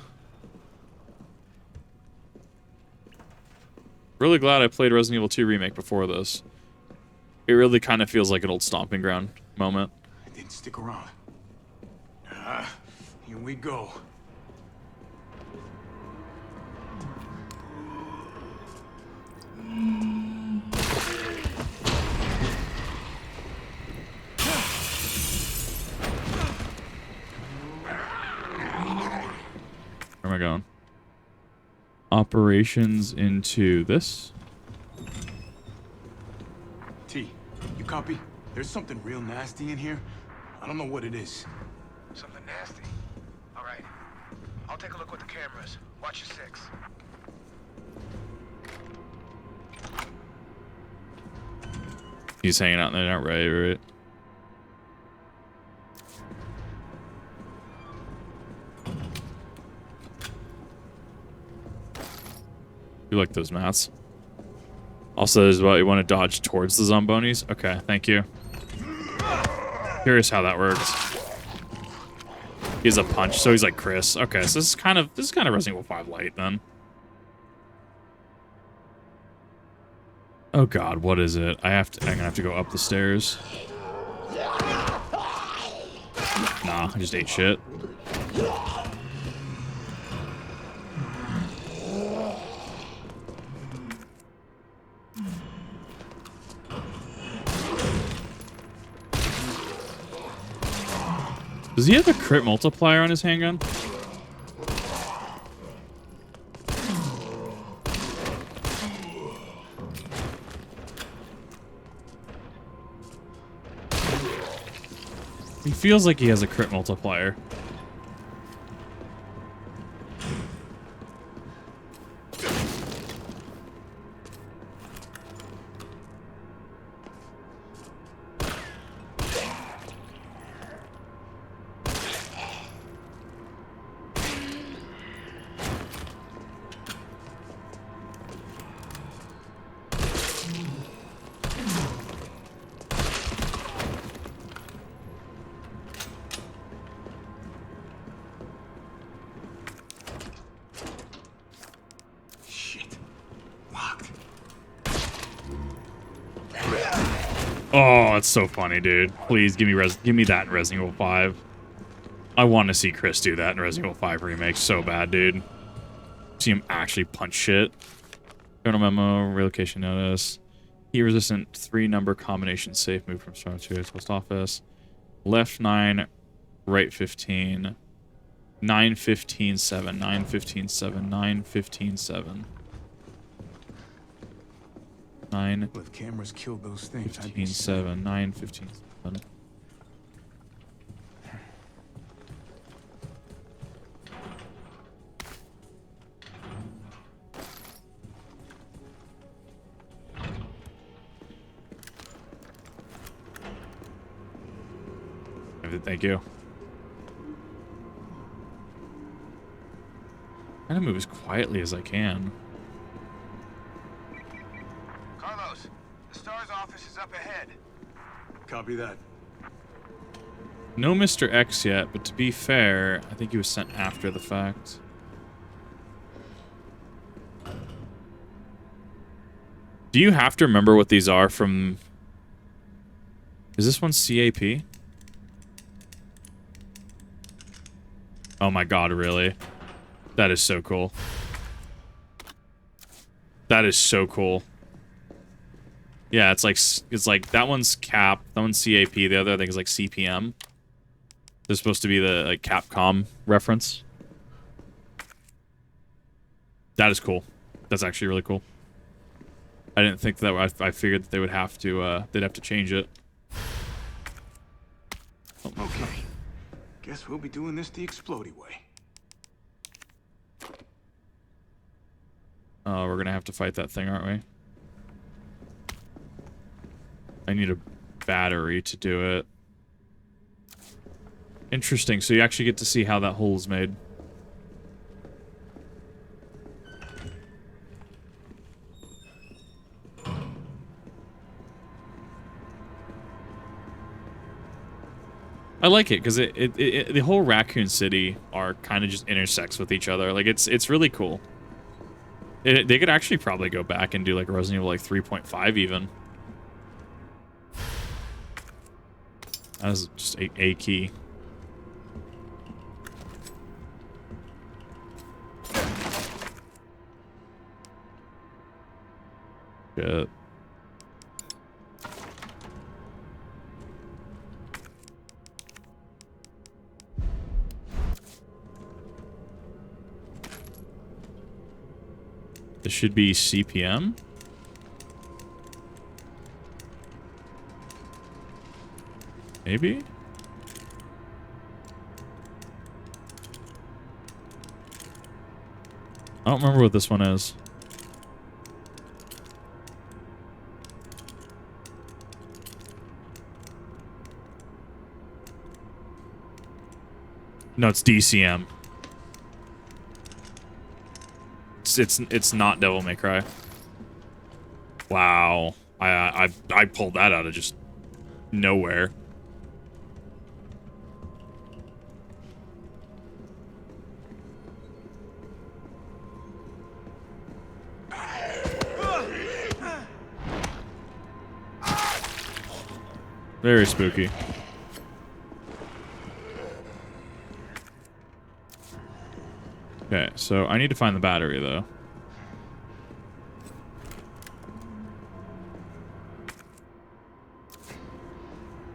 Really glad I played Resident Evil 2 Remake before this. It really kind of feels like an old stomping ground moment. I didn't stick around. Here we go. Where am I going? Operations into this. T, you copy? There's something real nasty in here. I don't know what it is. Something nasty. All right. I'll take a look with the cameras. Watch your 6. He's hanging out in there, right? You like those mats? Also, as well, you want to dodge towards the Zombonis? Okay, thank you. Curious how that works. He has a punch, so he's like Chris. Okay, so this is kind of Resident Evil 5 light then. Oh god, what is it? I'm gonna have to go up the stairs. Nah, I just ate shit. Does he have a crit multiplier on his handgun? He feels like he has a crit multiplier. Oh, it's so funny, dude. Please give me that in Resident Evil 5. I want to see Chris do that in Resident Evil 5 Remake so bad, dude. See him actually punch shit. Journal memo, relocation notice. Heat resistant 3-number combination safe move from store to post office. Left 9, right 15. 9, 15, 7. 9, 15, 7. 9, 15, 7. 9. Well, if cameras killed those things, 15, 7. 9, 15, 7. Thank you. I'm trying to move as quietly as I can. Carlos, the STARS office is up ahead. Copy that. No Mr. X yet, but to be fair, I think he was sent after the fact. Do you have to remember what these are from... Is this one CAP? Oh my god, really? That is so cool. That is so cool. Yeah, it's like that one's Cap, that one's CAP, the other I think is like CPM. They're supposed to be the like Capcom reference. That is cool. That's actually really cool. I didn't think that. I figured that they would have to. They'd have to change it. Okay. Guess we'll be doing this the explodey way. Oh, we're gonna have to fight that thing, aren't we? I need a battery to do it. Interesting. So you actually get to see how that hole is made. I like it because the whole Raccoon City arc kind of just intersects with each other. Like it's really cool. They could actually probably go back and do like Resident Evil like 3.5 even. That is just a key. Shit. This should be CPM. Maybe? I don't remember what this one is. No, it's DCM. It's not Devil May Cry. Wow. I pulled that out of just nowhere. Very spooky. Okay, so I need to find the battery, though.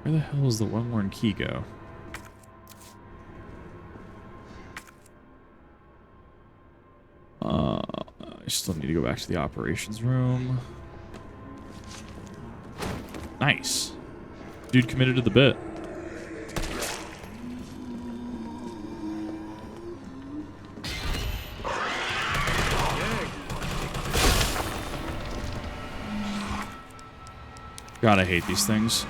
Where the hell does the one worn key go? I still need to go back to the operations room. Nice. Dude committed to the bit. God, I hate these things.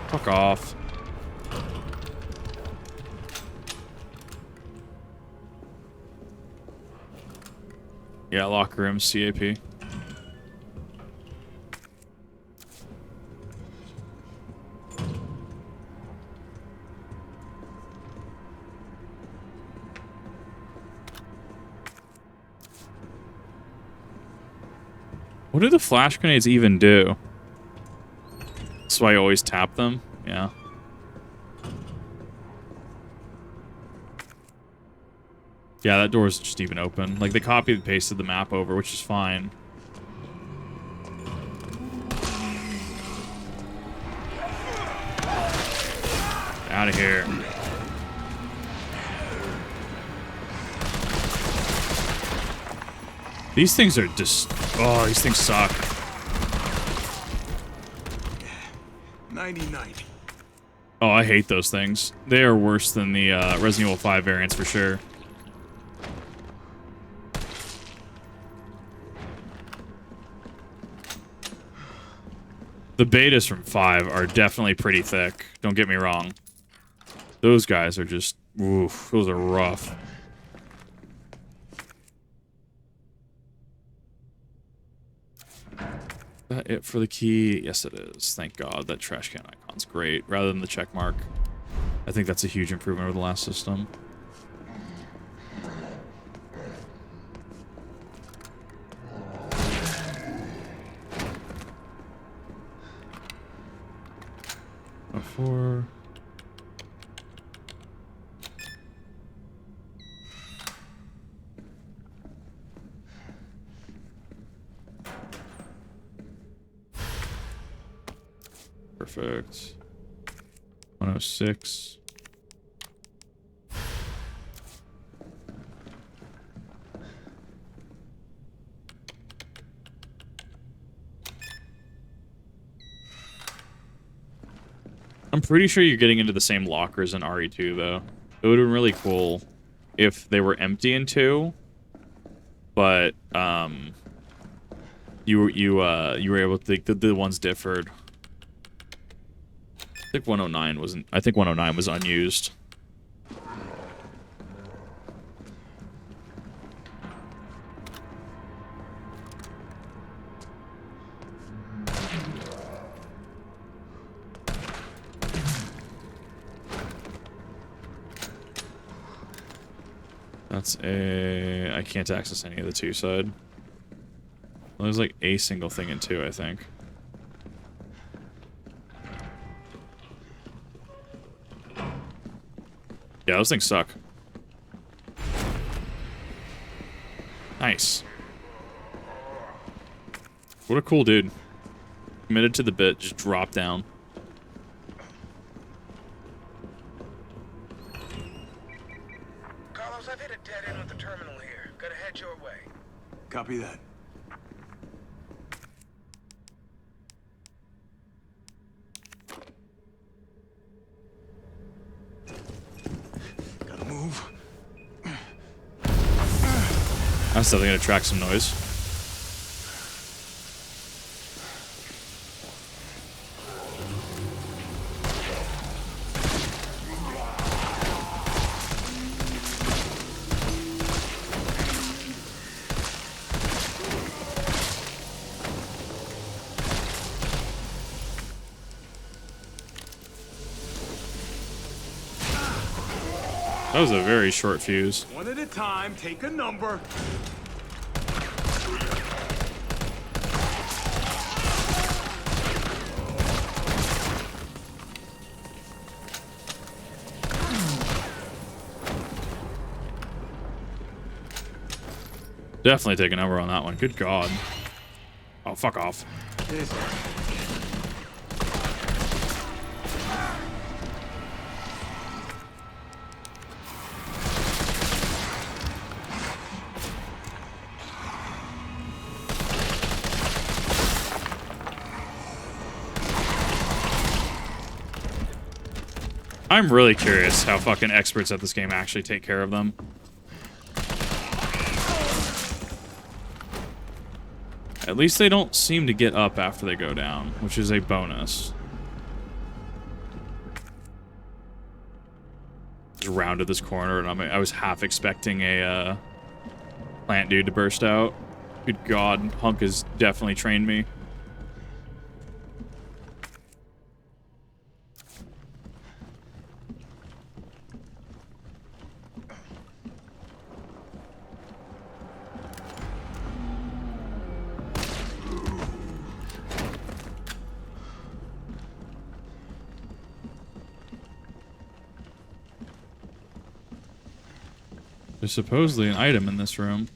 Fuck off. Yeah, locker room, CAP. What do the flash grenades even do? That's why I always tap them. Yeah. Yeah, that door's just even open. Like, they copied and pasted the map over, which is fine. Out of here. These things are just... Oh, these things suck. 99. Oh, I hate those things. They are worse than the Resident Evil 5 variants for sure. The betas from 5 are definitely pretty thick. Don't get me wrong. Those guys are just... Oof, those are rough. Is that it for the key? Yes, it is. Thank God. That trash can icon's great. Rather than the check mark. I think that's a huge improvement over the last system. Before... Perfect. 106. I'm pretty sure you're getting into the same lockers in RE2 though. It would have been really cool if they were empty in 2, but you were able to the ones differed. I think 109 wasn't. I think 109 was unused. That's a... I can't access any of the 2 side. Well, there's like a single thing in 2, I think. Yeah, those things suck. Nice. What a cool dude. Committed to the bit, just drop down. Carlos, I've hit a dead end with the terminal here. Gotta head your way. Copy that. Gotta move. That's definitely gonna attract some noise. That was a very short fuse. One at a time, take a number. Definitely take a number on that one. Good God. Oh, fuck off. I'm really curious how fucking experts at this game actually take care of them. At least they don't seem to get up after they go down, which is a bonus. Just rounded this corner, and I was half expecting a plant dude to burst out. Good God, Hunk has definitely trained me. There's supposedly an item in this room.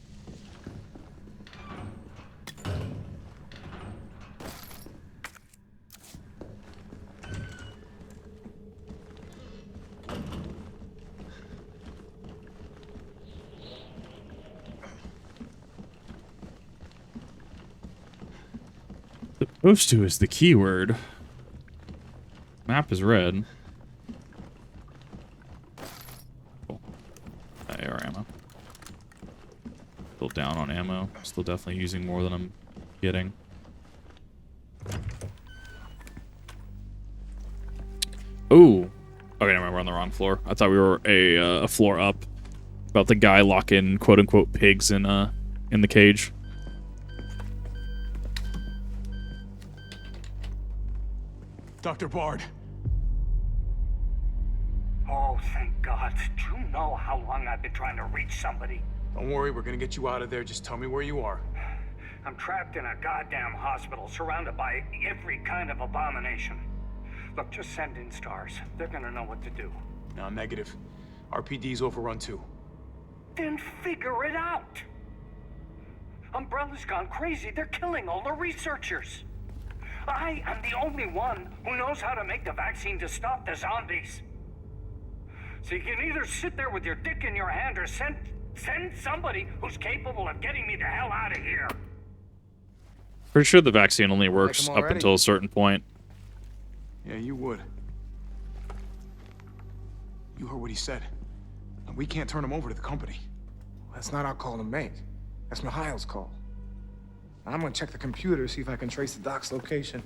Supposed to is the keyword. Map is red. AR ammo. Still down on ammo. Still definitely using more than I'm getting. Ooh. Okay, never mind, we're on the wrong floor. I thought we were a floor up. About the guy locking quote unquote pigs in the cage. Dr. Bard. Oh, thank God. Do you know how long I've been trying to reach somebody? Don't worry, we're gonna get you out of there. Just tell me where you are. I'm trapped in a goddamn hospital, surrounded by every kind of abomination. Look, just send in stars. They're gonna know what to do. No, negative. RPD's overrun too. Then figure it out! Umbrella's gone crazy. They're killing all the researchers. I am the only one who knows how to make the vaccine to stop the zombies. So you can either sit there with your dick in your hand or send somebody who's capable of getting me the hell out of here. Pretty sure the vaccine only works up until a certain point. Yeah, you would. You heard what he said. And we can't turn him over to the company. That's not our call to make. That's Mikhail's call. I'm gonna check the computer, see if I can trace the doc's location.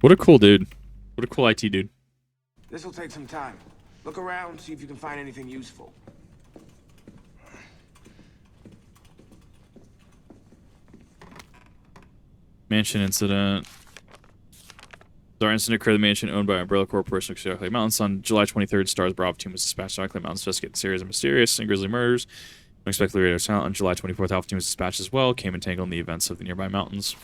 What a cool dude. What a cool IT dude. This will take some time. Look around, see if you can find anything useful. Mansion incident. Our incident occurred at the mansion owned by Umbrella Corporation of Starclay Mountains. On July 23rd, Star's Bravo team was dispatched to Starclay Mountains to investigate the series of mysterious and grisly murders. Unexpectedly, radio silent. On July 24th, Alpha team was dispatched as well, came entangled in the events of the nearby mountains.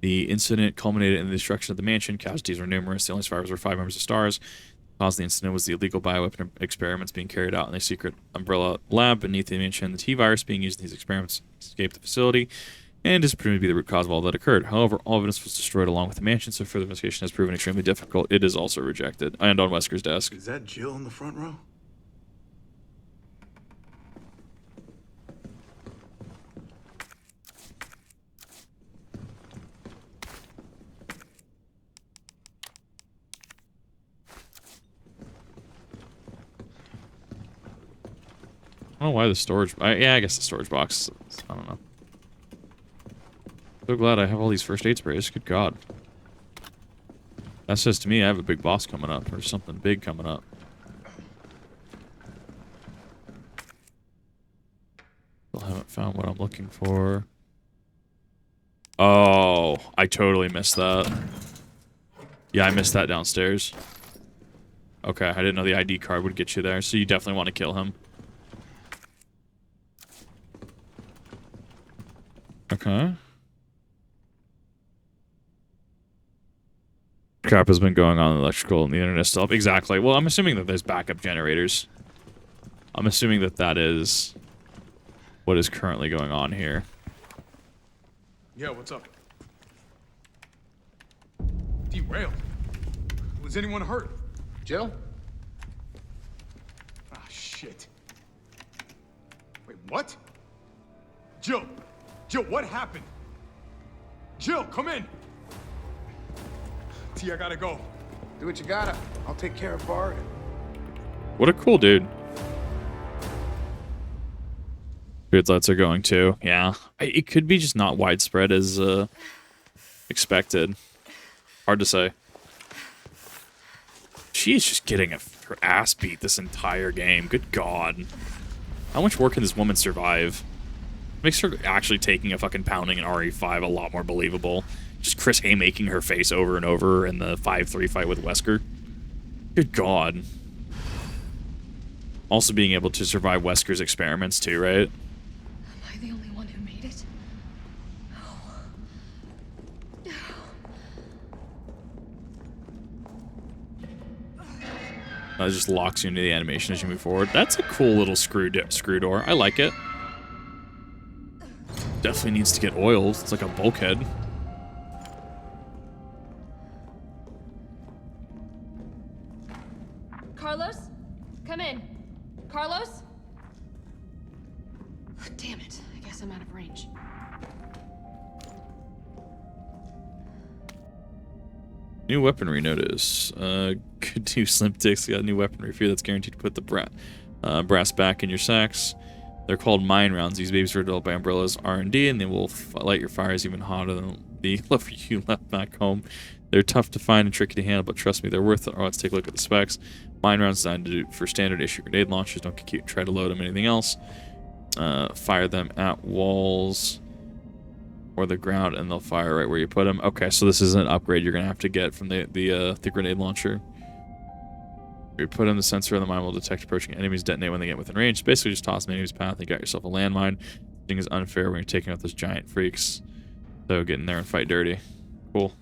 The incident culminated in the destruction of the mansion. Casualties were numerous. The only survivors were 5 members of STARS. The cause of the incident was the illegal bioweapon experiments being carried out in a secret Umbrella lab beneath the mansion. The T-virus being used in these experiments escaped the facility and is proven to be the root cause of all that occurred. However, all evidence was destroyed along with the mansion, so further investigation has proven extremely difficult. It is also rejected. And on Wesker's desk. Is that Jill in the front row? I don't know why the storage... yeah, I guess the storage box. I don't know. So glad I have all these first aid sprays. Good God. That says to me I have a big boss coming up, or something big coming up. Still haven't found what I'm looking for. Oh, I totally missed that. Yeah, I missed that downstairs. Okay, I didn't know the ID card would get you there, so you definitely want to kill him. Okay. Crap has been going on in the electrical and the internet stuff. Exactly. Well, I'm assuming that there's backup generators. I'm assuming that that is what is currently going on here. Yeah, what's up? Derailed. Was anyone hurt? Jill? Ah, shit. Wait, what? Jill! Jill, what happened? Jill, come in! T, I gotta go. Do what you gotta. I'll take care of Bard. What a cool dude. Good lights are going too. Yeah. It could be just not widespread as expected. Hard to say. She is just getting her ass beat this entire game. Good God. How much work can this woman survive? Makes her actually taking a fucking pounding in RE5 a lot more believable. Just Chris haymaking her face over and over in the 5-3 fight with Wesker. Good God. Also being able to survive Wesker's experiments too, right? Am I the only one who made it? That just locks you into the animation as you move forward. That's a cool little screw door. I like it. Definitely needs to get oiled. It's like a bulkhead. Carlos? Come in. Carlos? Damn it. I guess I'm out of range. New weaponry notice. Good news, Slim Dicks got new weaponry for you that's guaranteed to put the brass back in your sacks. They're called mine rounds. These babies were developed by Umbrella's R&D, and they will light your fires even hotter than the love you left back home. They're tough to find and tricky to handle, but trust me, they're worth it. Let's take a look at the specs. Mine rounds designed for standard issue grenade launchers. Don't get cute and try to load them anything else. Fire them at walls or the ground, and they'll fire right where you put them. Okay, so this is an upgrade you're gonna have to get from the grenade launcher. You put in the sensor, and the mine will detect approaching enemies, detonate when they get within range. Basically, just toss them in enemy's path, and you got yourself a landmine. I think is unfair when you're taking out those giant freaks. So get in there and fight dirty. Cool.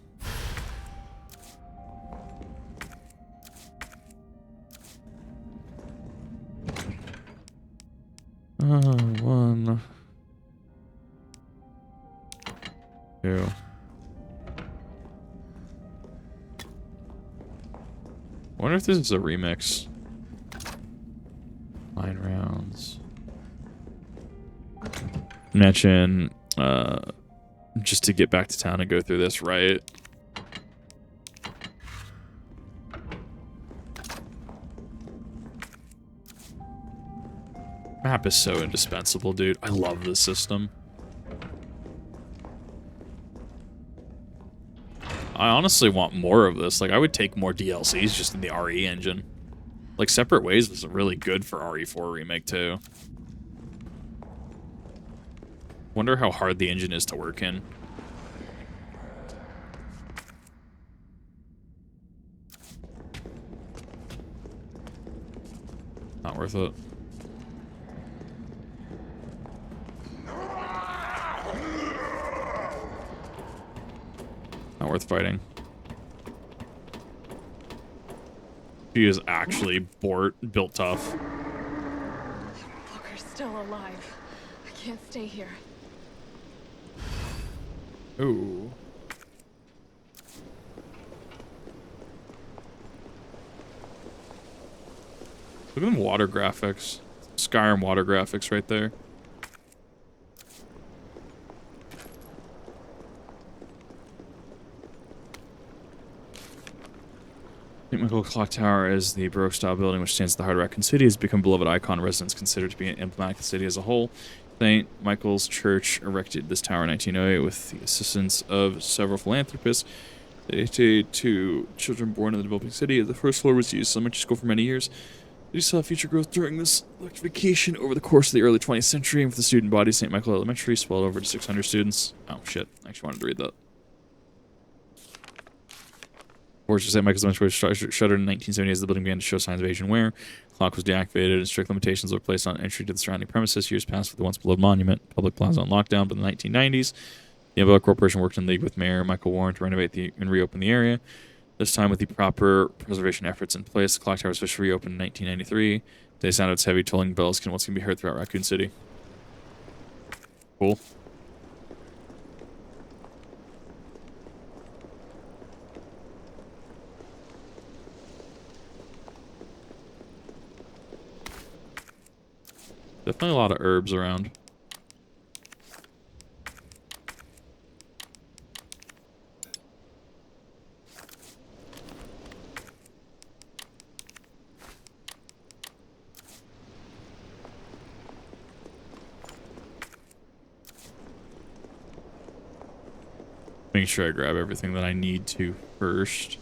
One. Two. I wonder if this is a remix. 9 rounds. Mention, just to get back to town and go through this, right? Map is so indispensable, dude. I love this system. I honestly want more of this. Like, I would take more DLCs just in the RE engine. Like, Separate Ways was really good for RE4 Remake, too. Wonder how hard the engine is to work in. Not worth it. Not worth fighting. She is actually built tough. Booker's still alive. I can't stay here. Ooh. Look at them water graphics. Skyrim water graphics right there. St. Michael Clock Tower is the Baroque-style building which stands at the heart of Raccoon City. Has become a beloved icon. Residents considered to be emblematic of the city as a whole. St. Michael's Church erected this tower in 1908 with the assistance of several philanthropists dedicated to children born in the developing city. The first floor was used as elementary school for many years. We saw future growth during this electrification over the course of the early 20th century, and with the student body, St. Michael Elementary swelled over to 600 students. Oh, shit. I actually wanted to read that. Fortunately, St. Michael's Elementary was shuttered in 1970 as the building began to show signs of age and wear. The clock was deactivated, and strict limitations were placed on entry to the surrounding premises. Years passed with the once beloved monument. Public plaza on lockdown, but in the 1990s, the Umbrella Corporation worked in league with Mayor Michael Warren to renovate and reopen the area. This time, with the proper preservation efforts in place, the clock tower was officially reopened in 1993. The sound of its heavy tolling bells can once again be heard throughout Raccoon City. Cool. Definitely a lot of herbs around. Make sure I grab everything that I need to first.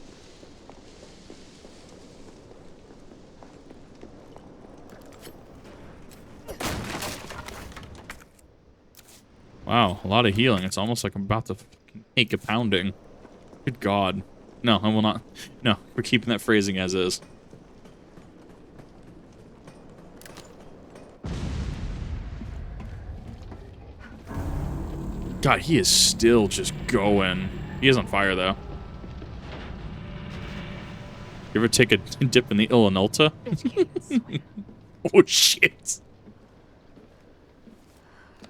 Wow, a lot of healing. It's almost like I'm about to fucking take a pounding. Good God. No, I will not. No, we're keeping that phrasing as is. God, he is still just going. He is on fire, though. You ever take a dip in the Illinolta? Oh, shit.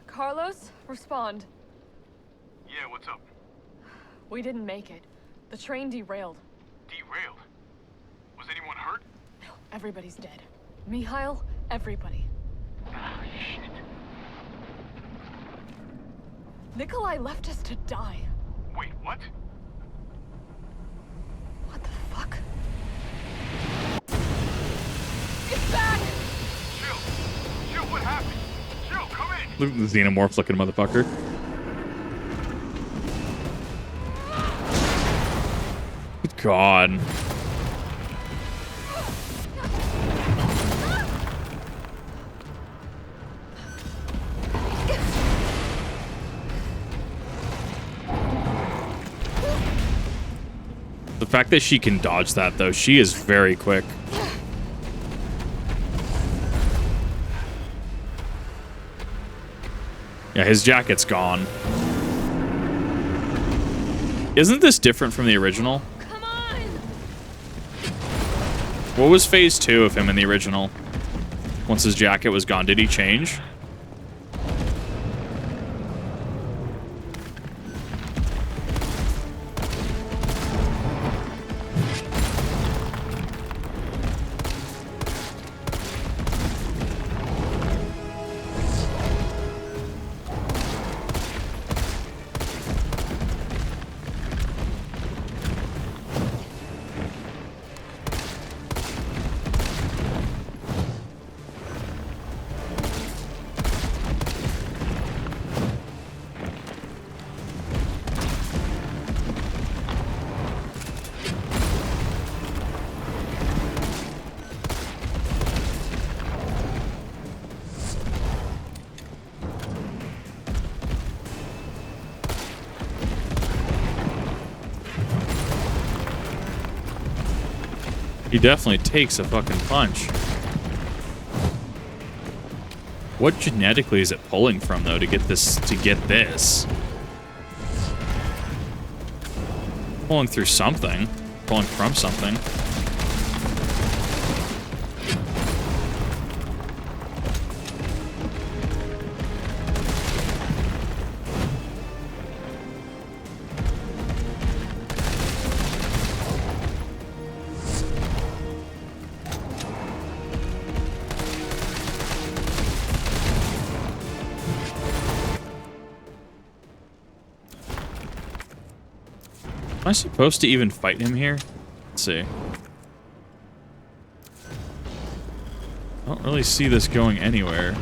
Carlos, respond. Yeah, what's up? We didn't make it. The train derailed. Derailed? Was anyone hurt? No, everybody's dead. Mikhail, everybody. Ah, shit. Nikolai left us to die. Wait, what? What the fuck? It's back! Jill! Jill, what happened? Jill, come in! Look at the xenomorph looking motherfucker. Good God. The fact that she can dodge that, though, she is very quick. Yeah, his jacket's gone. Isn't this different from the original? Come on! What was phase 2 of him in the original? Once his jacket was gone, did he change? He definitely takes a fucking punch. What genetically is it pulling from, though, to get this? Pulling through something. Pulling from something. Am I supposed to even fight him here? Let's see. I don't really see this going anywhere.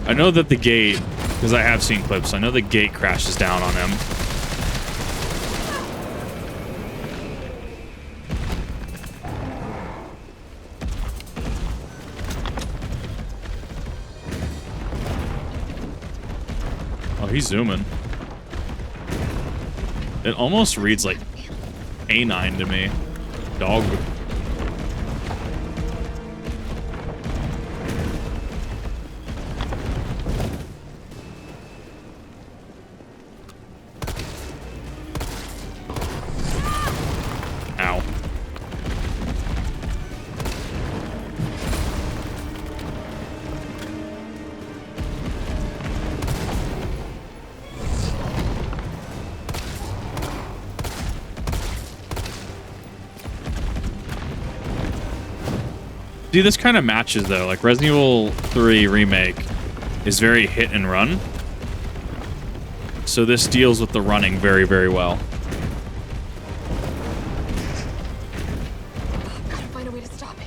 I know that the gate, because I have seen clips, I know the gate crashes down on him. He's zooming. It almost reads like A9 to me. Dog. Ow. See, this kind of matches, though. Like, Resident Evil 3 Remake is very hit and run. So this deals with the running very, very well. Gotta find a way to stop it.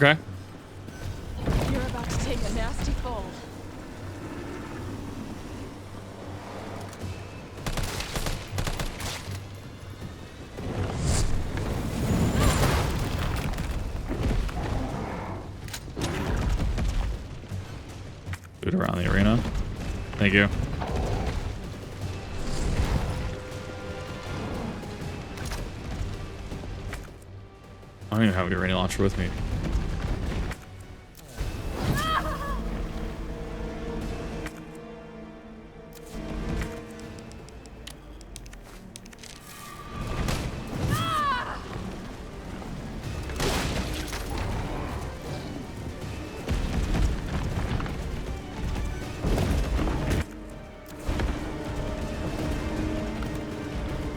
Okay. You're about to take a nasty fall. Boot around the arena. Thank you. I don't even have a grenade launcher with me.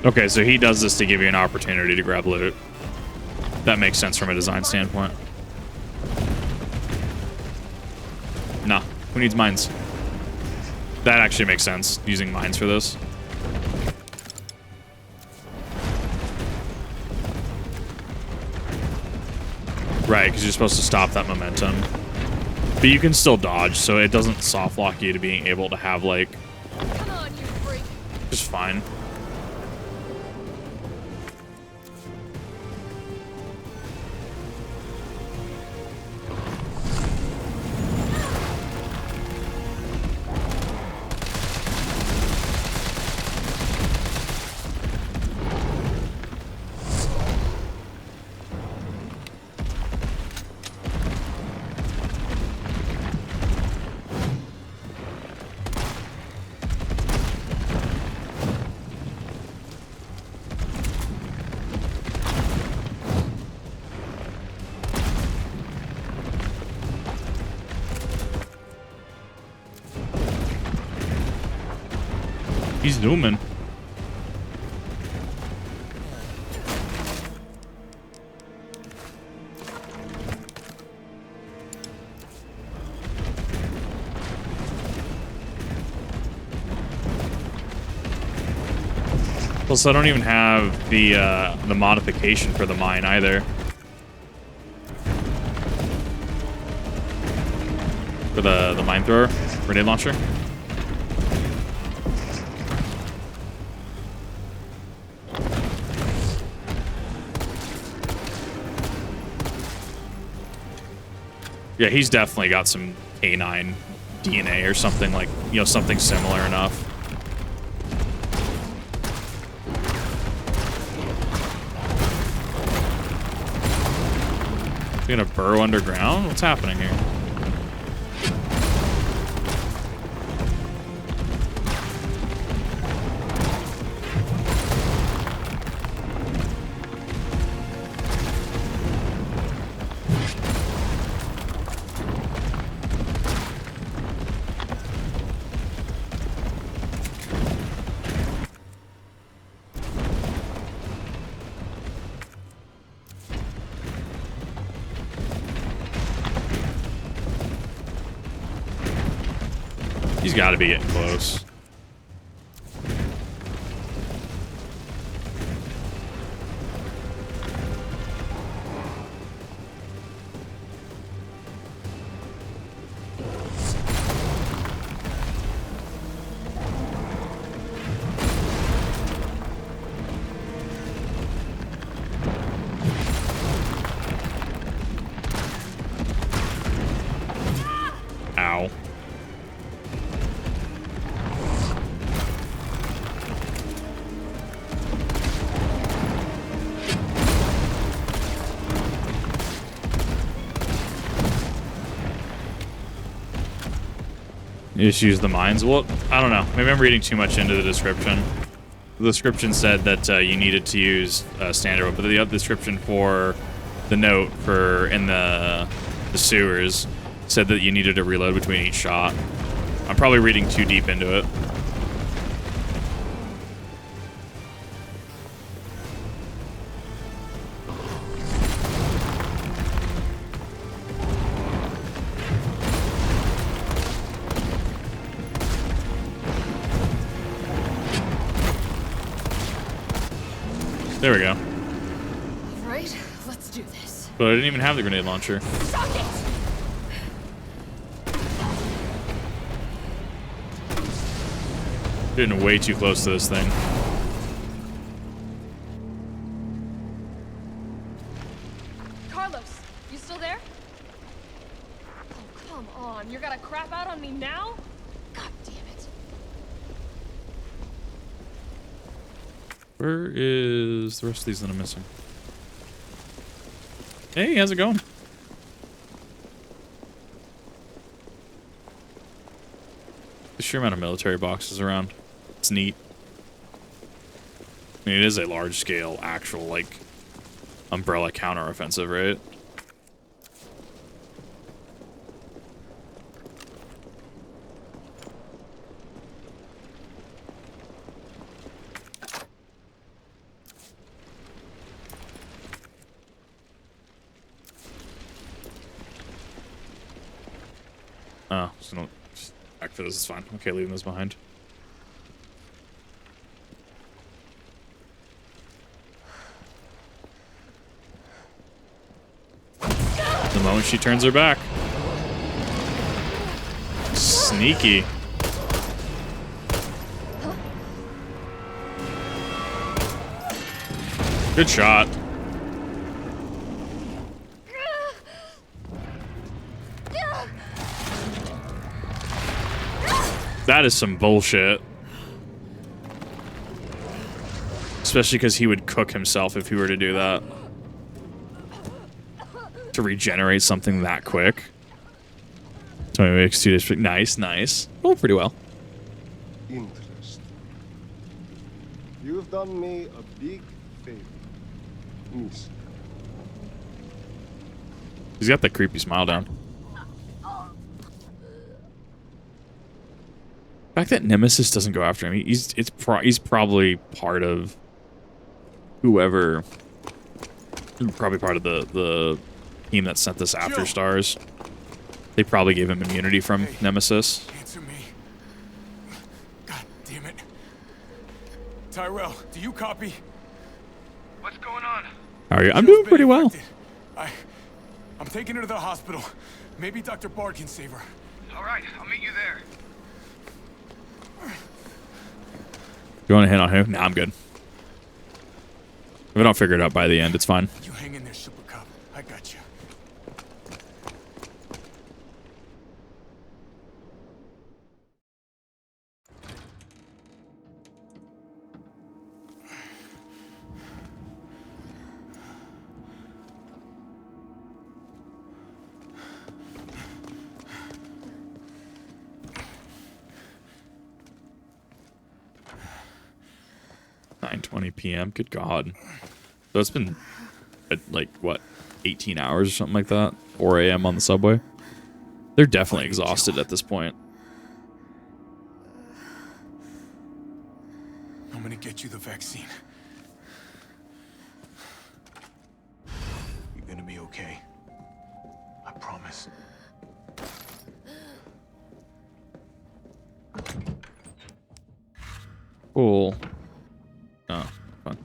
Okay, so he does this to give you an opportunity to grab loot. That makes sense from a design standpoint. Nah, who needs mines? That actually makes sense, using mines for this. Right, because you're supposed to stop that momentum. But you can still dodge, so it doesn't soft lock you to being able to have, like... Come on, you freak. Just fine. He's zooming. Plus, I don't even have the modification for the mine either. For the mine thrower, grenade launcher. Yeah, he's definitely got some canine DNA or something like, you know, something similar enough. Is he gonna burrow underground? What's happening here? He's got to be getting close. Ow. You just use the mines. Well, I don't know. Maybe I'm reading too much into the description. The description said that you needed to use standard, but the other description for the note for in the sewers said that you needed to reload between each shot. I'm probably reading too deep into it. There we go. Right, let's do this. But I didn't even have the grenade launcher. Suck it! Getting way too close to this thing. Carlos, you still there? Oh, come on. You're gonna crap out on me now? God damn it. Where is the rest of these that I'm missing? Hey, how's it going? The sheer amount of military boxes around. It's neat. I mean, it is a large-scale, actual, like, umbrella counteroffensive, right? Oh, so don't back for this is fine. Okay, leaving this behind. The moment she turns her back. Sneaky. Good shot. That is some bullshit. Especially because he would cook himself if he were to do that. To regenerate something that quick. 20 weeks, 2 days. Nice, nice. Oh, pretty well. Interesting. You've done me a big favor, miss. He's got that creepy smile down. The fact that Nemesis doesn't go after him, he's probably part of whoever, probably part of the team that sent this after Stars. They probably gave him immunity from Nemesis. Answer me. God damn it. Tyrell, do you copy? What's going on? How are you? I'm doing pretty well. I'm taking her to the hospital. Maybe Dr. Bard can save her. All right, I'll meet you there. You want to hit on who? Nah, I'm good. If I don't figure it out by the end, it's fine. You hang in there, Super Cop. I got you. p.m. Good God. So it's been, like, what, 18 hours or something like that? 4 a.m. on the subway? They're definitely exhausted at this point. I'm gonna get you the vaccine. You're gonna be okay. I promise. Cool. Oh, fun.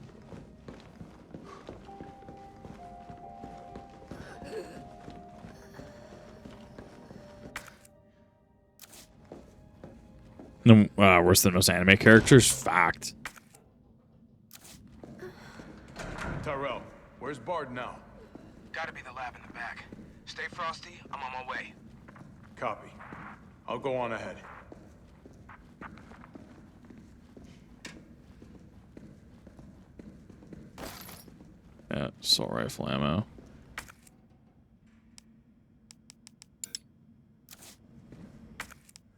No, worse than most anime characters? Fact. Tyrell, where's Bard now? Gotta be the lab in the back. Stay frosty, I'm on my way. Copy. I'll go on ahead. Yeah, assault rifle ammo.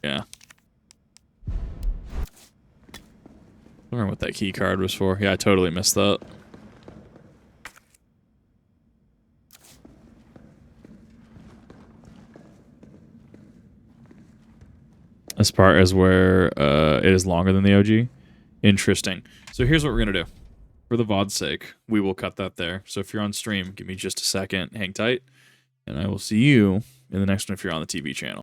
Yeah. Wondering what that key card was for. Yeah, I totally missed that. This part is where it is longer than the OG. Interesting. So here's what we're going to do. For the VOD's sake, we will cut that there. So if you're on stream, give me just a second. Hang tight. And I will see you in the next one if you're on the TV channel.